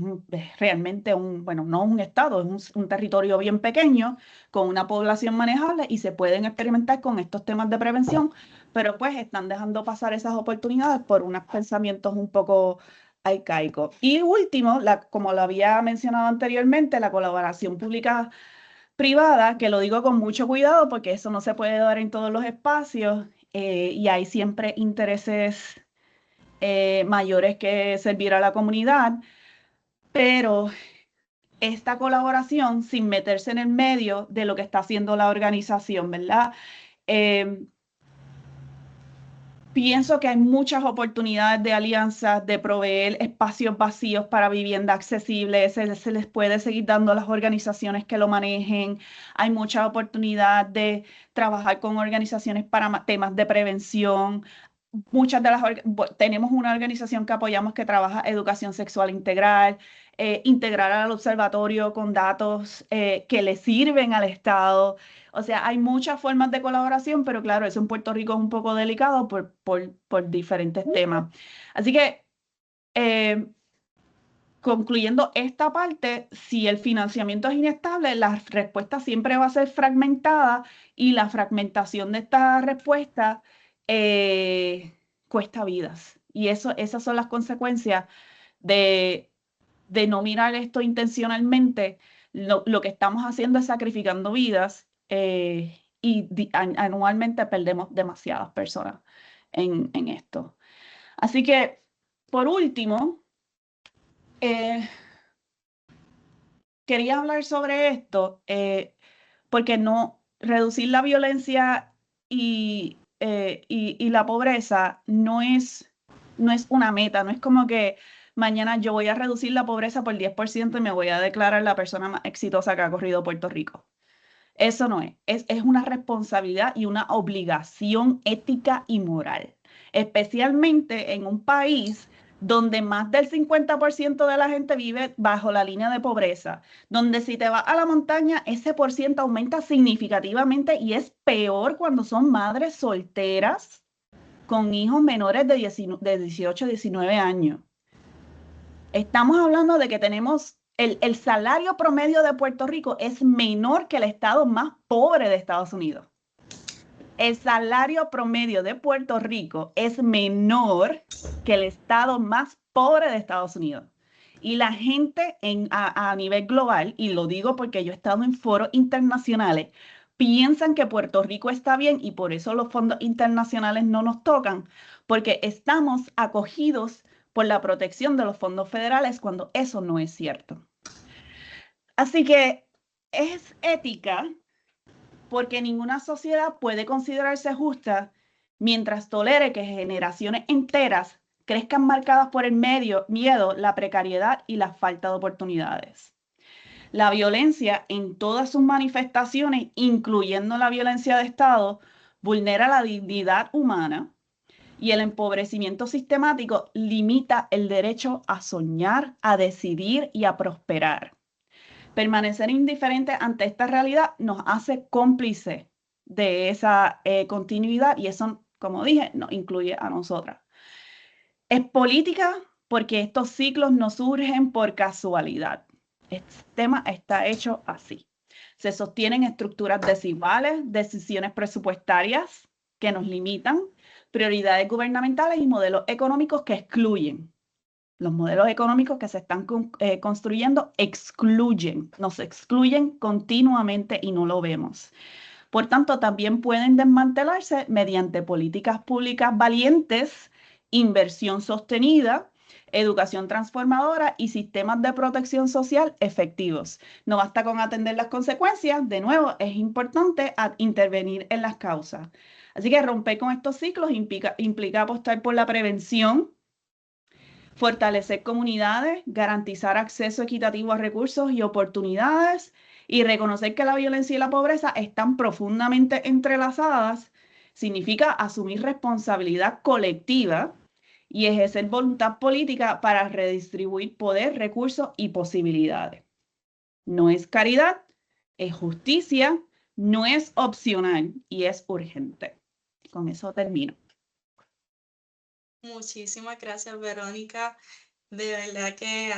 realmente bueno, no un estado, es un territorio bien pequeño con una población manejable y se pueden experimentar con estos temas de prevención, pero pues están dejando pasar esas oportunidades por unos pensamientos un poco arcaicos. Y último, como lo había mencionado anteriormente, la colaboración pública-privada, que lo digo con mucho cuidado porque eso no se puede dar en todos los espacios y hay siempre intereses mayores que servir a la comunidad, pero esta colaboración sin meterse en el medio de lo que está haciendo la organización, ¿verdad? Pienso que hay muchas oportunidades de alianzas, de proveer espacios vacíos para vivienda accesible, se les puede seguir dando a las organizaciones que lo manejen. Hay mucha oportunidad de trabajar con organizaciones para temas de prevención. Tenemos una organización que apoyamos que trabaja educación sexual integral, integrar al observatorio con datos que le sirven al Estado. O sea, hay muchas formas de colaboración, pero claro, eso en Puerto Rico es un poco delicado por diferentes temas. Así que, concluyendo esta parte, si el financiamiento es inestable, la respuesta siempre va a ser fragmentada y la fragmentación de esta respuesta cuesta vidas. Y esas son las consecuencias de no mirar esto intencionalmente. Lo que estamos haciendo es sacrificando vidas y anualmente perdemos demasiadas personas en esto. Así que, por último, quería hablar sobre esto porque reducir la violencia y la pobreza no es una meta, no es como que mañana yo voy a reducir la pobreza por 10% y me voy a declarar la persona más exitosa que ha corrido Puerto Rico. Eso no es una responsabilidad y una obligación ética y moral, especialmente en un país donde más del 50% de la gente vive bajo la línea de pobreza, donde si te vas a la montaña, ese por ciento aumenta significativamente y es peor cuando son madres solteras con hijos menores de 18 a 19 años. Estamos hablando de que tenemos el salario promedio de Puerto Rico es menor que el estado más pobre de Estados Unidos. El salario promedio de Puerto Rico es menor que el estado más pobre de Estados Unidos. Y la gente a nivel global, y lo digo porque yo he estado en foros internacionales, piensan que Puerto Rico está bien y por eso los fondos internacionales no nos tocan, porque estamos acogidos por la protección de los fondos federales cuando eso no es cierto. Así que es ética porque ninguna sociedad puede considerarse justa mientras tolere que generaciones enteras crezcan marcadas por el miedo, la precariedad y la falta de oportunidades. La violencia en todas sus manifestaciones, incluyendo la violencia de Estado, vulnera la dignidad humana y el empobrecimiento sistemático limita el derecho a soñar, a decidir y a prosperar. Permanecer indiferente ante esta realidad nos hace cómplices de esa continuidad y eso, como dije, nos incluye a nosotras. Es política porque estos ciclos no surgen por casualidad. Este sistema está hecho así. Se sostienen estructuras desiguales, decisiones presupuestarias que nos limitan, prioridades gubernamentales y modelos económicos que excluyen. Los modelos económicos que se están construyendo nos excluyen continuamente y no lo vemos. Por tanto, también pueden desmantelarse mediante políticas públicas valientes, inversión sostenida, educación transformadora y sistemas de protección social efectivos. No basta con atender las consecuencias, de nuevo, es importante intervenir en las causas. Así que romper con estos ciclos implica apostar por la prevención, fortalecer comunidades, garantizar acceso equitativo a recursos y oportunidades y reconocer que la violencia y la pobreza están profundamente entrelazadas significa asumir responsabilidad colectiva y ejercer voluntad política para redistribuir poder, recursos y posibilidades. No es caridad, es justicia, no es opcional y es urgente. Con eso termino. Muchísimas gracias, Verónica. De verdad que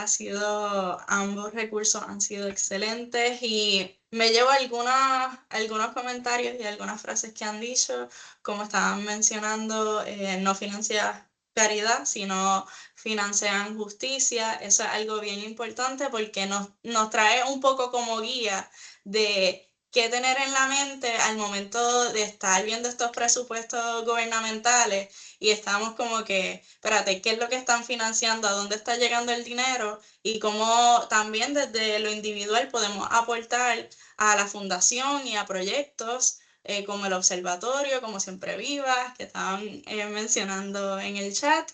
ambos recursos han sido excelentes y me llevo algunos comentarios y algunas frases que han dicho, como estaban mencionando, no financia caridad, sino financian justicia. Eso es algo bien importante porque nos trae un poco como guía de qué tener en la mente al momento de estar viendo estos presupuestos gubernamentales y estamos como que, espérate, ¿qué es lo que están financiando? ¿A dónde está llegando el dinero? Y cómo también desde lo individual podemos aportar a la fundación y a proyectos como el observatorio, como Siempre Vivas, que estaban mencionando en el chat.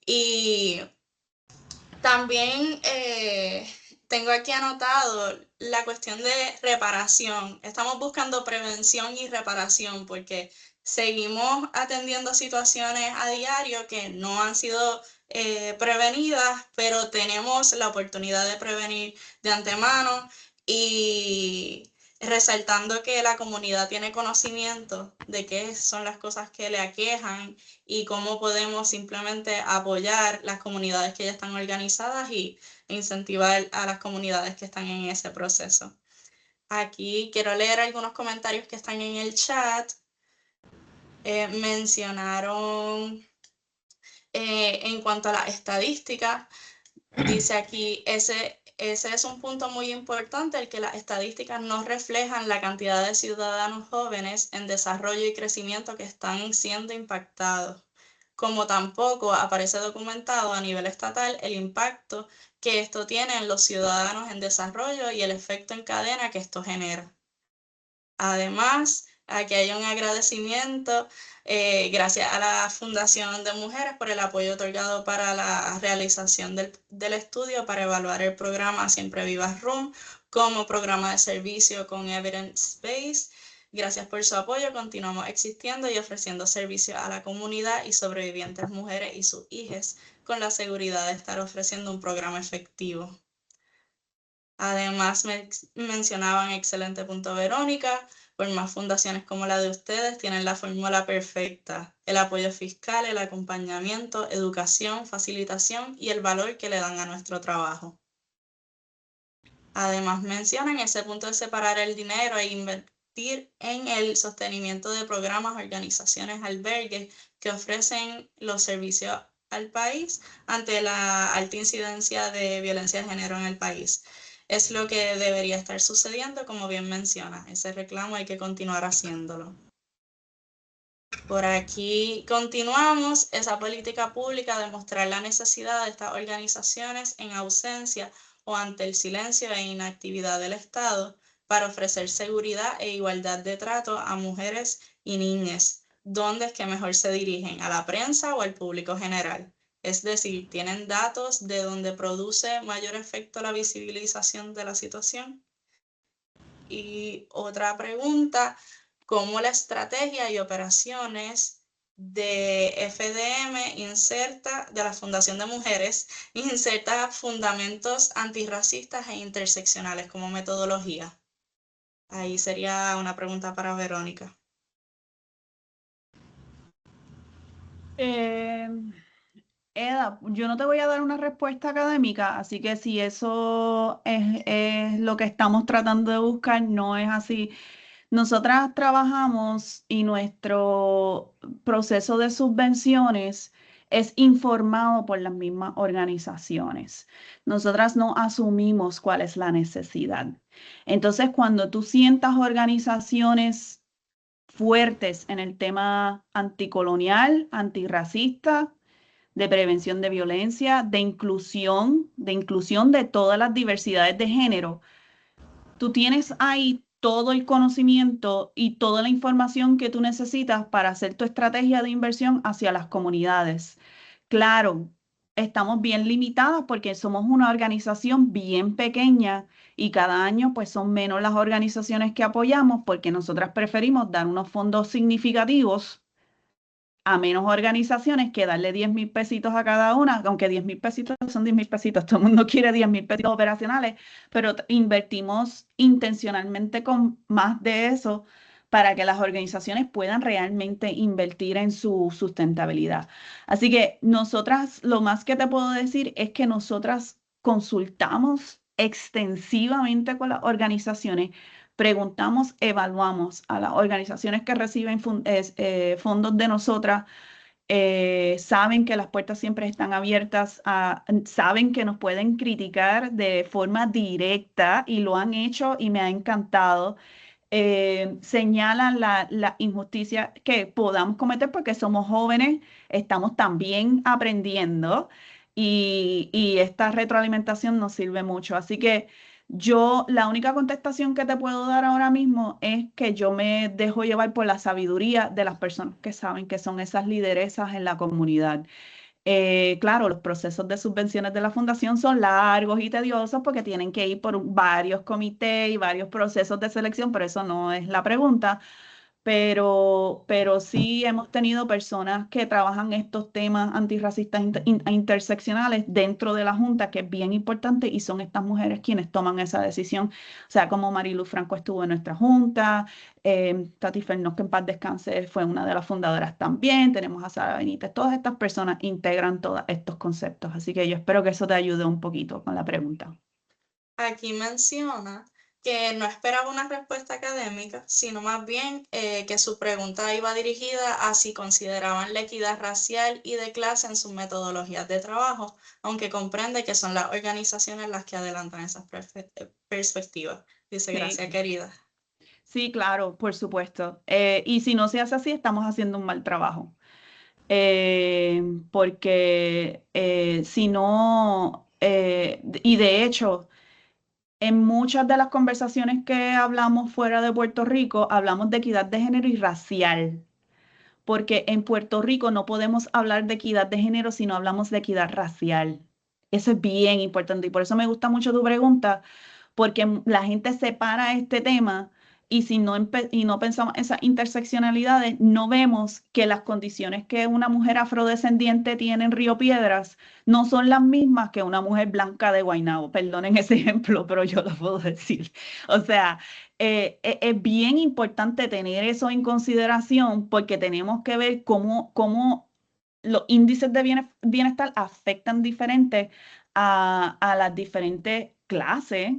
Y también tengo aquí anotado la cuestión de reparación. Estamos buscando prevención y reparación porque seguimos atendiendo situaciones a diario que no han sido prevenidas, pero tenemos la oportunidad de prevenir de antemano y resaltando que la comunidad tiene conocimiento de qué son las cosas que le aquejan y cómo podemos simplemente apoyar las comunidades que ya están organizadas y incentivar a las comunidades que están en ese proceso. Aquí quiero leer algunos comentarios que están en el chat. Mencionaron en cuanto a la estadística, dice aquí, ese es un punto muy importante, el que las estadísticas no reflejan la cantidad de ciudadanos jóvenes en desarrollo y crecimiento que están siendo impactados, como tampoco aparece documentado a nivel estatal el impacto que esto tiene en los ciudadanos en desarrollo y el efecto en cadena que esto genera. Además, aquí hay un agradecimiento gracias a la Fundación de Mujeres por el apoyo otorgado para la realización del estudio para evaluar el programa Siempre Vivas Room como programa de servicio con Evidence Base. Gracias por su apoyo, continuamos existiendo y ofreciendo servicios a la comunidad y sobrevivientes mujeres y sus hijas con la seguridad de estar ofreciendo un programa efectivo. Además, mencionaban excelente punto, Verónica, más fundaciones como la de ustedes tienen la fórmula perfecta: el apoyo fiscal, el acompañamiento, educación, facilitación y el valor que le dan a nuestro trabajo. Además, mencionan ese punto de separar el dinero e invertir en el sostenimiento de programas, organizaciones, albergues que ofrecen los servicios al país ante la alta incidencia de violencia de género en el país. Es lo que debería estar sucediendo, como bien menciona. Ese reclamo hay que continuar haciéndolo. Por aquí continuamos. Esa política pública de mostrar la necesidad de estas organizaciones en ausencia o ante el silencio e inactividad del Estado para ofrecer seguridad e igualdad de trato a mujeres y niñas. ¿Dónde es que mejor se dirigen? ¿A la prensa o al público general? Es decir, ¿tienen datos de dónde produce mayor efecto la visibilización de la situación? Y otra pregunta: ¿cómo la estrategia y operaciones de FDM de la Fundación de Mujeres, inserta fundamentos antirracistas e interseccionales como metodología? Ahí sería una pregunta para Verónica. Eda, yo no te voy a dar una respuesta académica, así que si eso es lo que estamos tratando de buscar, no es así. Nosotras trabajamos y nuestro proceso de subvenciones es informado por las mismas organizaciones. Nosotras no asumimos cuál es la necesidad. Entonces, cuando tú sientas organizaciones fuertes en el tema anticolonial, antirracista, de prevención de violencia, de inclusión de todas las diversidades de género, tú tienes ahí todo el conocimiento y toda la información que tú necesitas para hacer tu estrategia de inversión hacia las comunidades. Claro, estamos bien limitadas porque somos una organización bien pequeña y cada año pues son menos las organizaciones que apoyamos porque nosotras preferimos dar unos fondos significativos a menos organizaciones que darle 10,000 pesitos a cada una, aunque 10,000 pesitos son 10,000 pesitos, todo el mundo quiere 10,000 pesitos operacionales, pero invertimos intencionalmente con más de eso para que las organizaciones puedan realmente invertir en su sustentabilidad. Así que nosotras, lo más que te puedo decir es que nosotras consultamos extensivamente con las organizaciones, preguntamos, evaluamos a las organizaciones que reciben fondos de nosotras, saben que las puertas siempre están abiertas, saben que nos pueden criticar de forma directa y lo han hecho y me ha encantado. Señalan la injusticia que podamos cometer porque somos jóvenes, estamos también aprendiendo y esta retroalimentación nos sirve mucho. Así que la única contestación que te puedo dar ahora mismo es que yo me dejo llevar por la sabiduría de las personas que saben que son esas lideresas en la comunidad. Claro, los procesos de subvenciones de la fundación son largos y tediosos porque tienen que ir por varios comités y varios procesos de selección, pero eso no es la pregunta. Pero sí hemos tenido personas que trabajan estos temas antirracistas e interseccionales dentro de la Junta, que es bien importante, y son estas mujeres quienes toman esa decisión. O sea, como Marilu Franco estuvo en nuestra Junta, Tati Fernández, que en paz descanse, fue una de las fundadoras también, tenemos a Sara Benítez, todas estas personas integran todos estos conceptos. Así que yo espero que eso te ayude un poquito con la pregunta. Aquí menciona que no esperaba una respuesta académica, sino más bien que su pregunta iba dirigida a si consideraban la equidad racial y de clase en sus metodologías de trabajo, aunque comprende que son las organizaciones las que adelantan esas perspectivas. Dice, gracias, querida. Sí, claro, por supuesto. Y si no se hace así, estamos haciendo un mal trabajo. Porque si no, y de hecho, en muchas de las conversaciones que hablamos fuera de Puerto Rico, hablamos de equidad de género y racial, porque en Puerto Rico no podemos hablar de equidad de género si no hablamos de equidad racial. Eso es bien importante y por eso me gusta mucho tu pregunta, porque la gente separa este tema y si no, y no pensamos esas interseccionalidades, no vemos que las condiciones que una mujer afrodescendiente tiene en Río Piedras no son las mismas que una mujer blanca de Guaynabo. Perdonen ese ejemplo, pero yo lo puedo decir. O sea, es bien importante tener eso en consideración porque tenemos que ver cómo los índices de bienestar afectan diferente a las diferentes clases,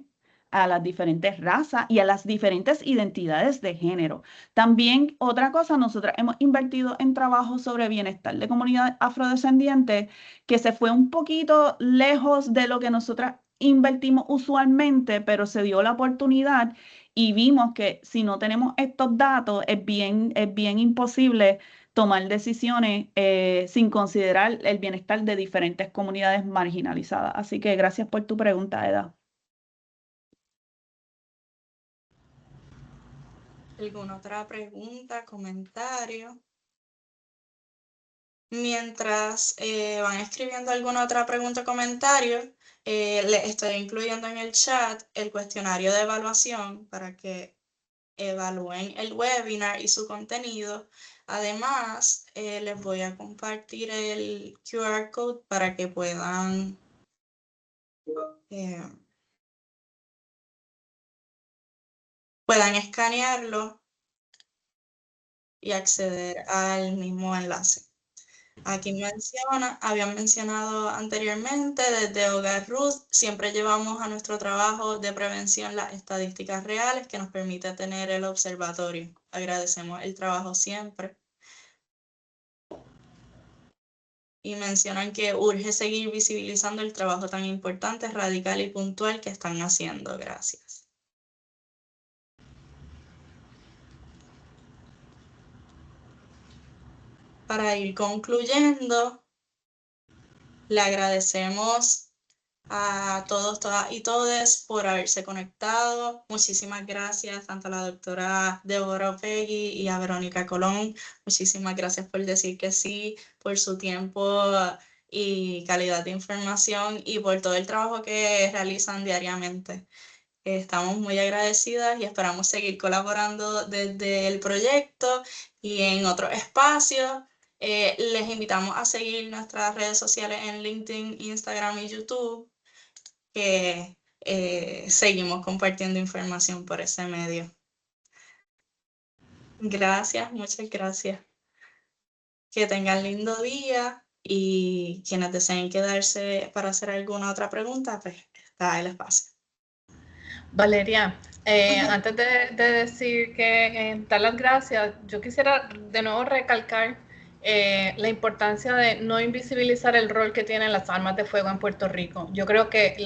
a las diferentes razas y a las diferentes identidades de género. También otra cosa, nosotros hemos invertido en trabajo sobre bienestar de comunidades afrodescendientes que se fue un poquito lejos de lo que nosotras invertimos usualmente, pero se dio la oportunidad y vimos que si no tenemos estos datos es bien imposible tomar decisiones sin considerar el bienestar de diferentes comunidades marginalizadas. Así que gracias por tu pregunta, Eda. ¿Alguna otra pregunta, comentario? Mientras van escribiendo alguna otra pregunta o comentario, les estoy incluyendo en el chat el cuestionario de evaluación para que evalúen el webinar y su contenido. Además, les voy a compartir el QR code para que puedan escanearlo y acceder al mismo enlace. Aquí habían mencionado anteriormente, desde Hogar Ruth, siempre llevamos a nuestro trabajo de prevención las estadísticas reales que nos permite tener el observatorio. Agradecemos el trabajo siempre. Y mencionan que urge seguir visibilizando el trabajo tan importante, radical y puntual que están haciendo. Gracias. Para ir concluyendo, le agradecemos a todos, todas y todes por haberse conectado. Muchísimas gracias tanto a la doctora Débora Upegui y a Verónica Colón. Muchísimas gracias por decir que sí, por su tiempo y calidad de información y por todo el trabajo que realizan diariamente. Estamos muy agradecidas y esperamos seguir colaborando desde el proyecto y en otros espacios. Les invitamos a seguir nuestras redes sociales en LinkedIn, Instagram y YouTube, que seguimos compartiendo información por ese medio. Gracias, muchas gracias. Que tengan lindo día y quienes deseen quedarse para hacer alguna otra pregunta, pues está el espacio. Valeria, antes de decir que dar las gracias, yo quisiera de nuevo recalcar la importancia de no invisibilizar el rol que tienen las armas de fuego en Puerto Rico. Yo creo que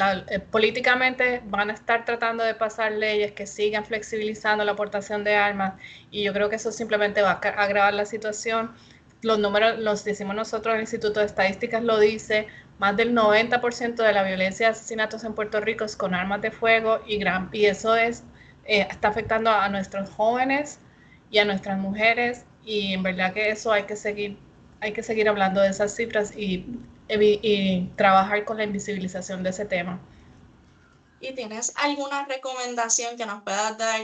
políticamente van a estar tratando de pasar leyes que sigan flexibilizando la aportación de armas y yo creo que eso simplemente va a agravar la situación. Los números los decimos nosotros, el Instituto de Estadísticas lo dice, más del 90% de la violencia y asesinatos en Puerto Rico es con armas de fuego y eso está afectando a nuestros jóvenes y a nuestras mujeres y en verdad que eso hay que seguir hablando de esas cifras y trabajar con la invisibilización de ese tema. ¿Y tienes alguna recomendación que nos puedas dar?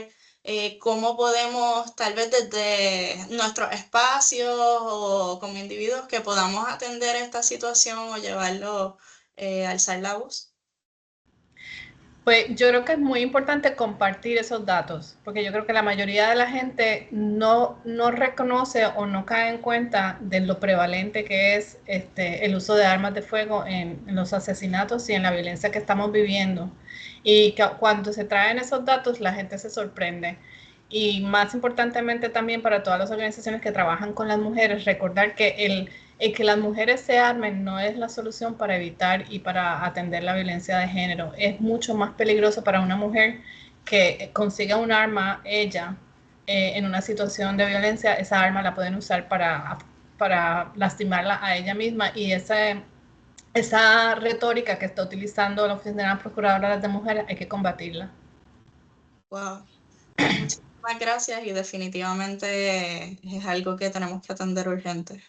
¿Cómo podemos, tal vez desde nuestros espacios o como individuos, que podamos atender esta situación o llevarlo, alzar la voz? Pues yo creo que es muy importante compartir esos datos, porque yo creo que la mayoría de la gente no reconoce o no cae en cuenta de lo prevalente que es el uso de armas de fuego en los asesinatos y en la violencia que estamos viviendo. Y que cuando se traen esos datos, la gente se sorprende. Y más importantemente también para todas las organizaciones que trabajan con las mujeres, recordar que el que las mujeres se armen no es la solución para evitar y para atender la violencia de género. Es mucho más peligroso para una mujer que consiga un arma ella en una situación de violencia. Esa arma la pueden usar para lastimarla a ella misma y esa retórica que está utilizando la Oficina Procuradora de Mujeres hay que combatirla. Wow. Muchísimas gracias y definitivamente es algo que tenemos que atender urgente.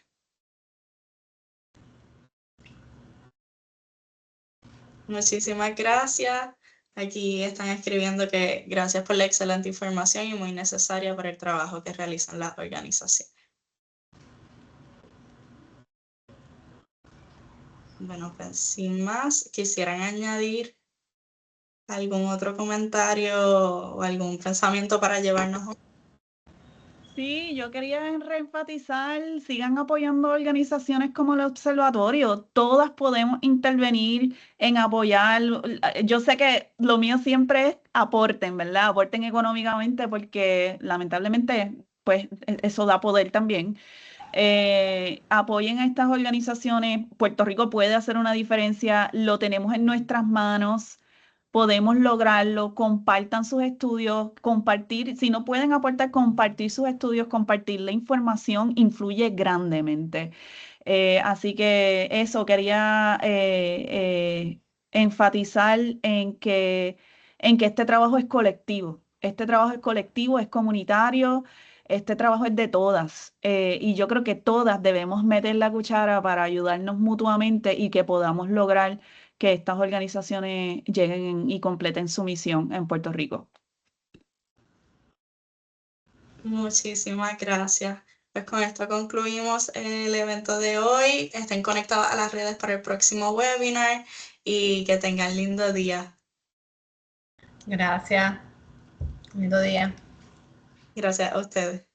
Muchísimas gracias. Aquí están escribiendo que gracias por la excelente información y muy necesaria para el trabajo que realizan las organizaciones. Bueno, pues sin más, quisieran añadir ¿Algún otro comentario o algún pensamiento para llevarnos? Sí, yo quería reenfatizar, sigan apoyando organizaciones como el Observatorio. Todas podemos intervenir en apoyar. Yo sé que lo mío siempre es aporten, ¿verdad? Aporten económicamente porque lamentablemente, pues eso da poder también. Apoyen a estas organizaciones. Puerto Rico puede hacer una diferencia, lo tenemos en nuestras manos, podemos lograrlo. Compartan sus estudios, compartir, si no pueden aportar, compartir sus estudios, compartir la información influye grandemente. Así que eso, quería enfatizar en que este trabajo es colectivo. Este trabajo es colectivo, es comunitario. Este trabajo es de todas, y yo creo que todas debemos meter la cuchara para ayudarnos mutuamente y que podamos lograr que estas organizaciones lleguen y completen su misión en Puerto Rico. Muchísimas gracias. Pues con esto concluimos el evento de hoy. Estén conectados a las redes para el próximo webinar y que tengan lindo día. Gracias. Lindo día. Gracias a ustedes.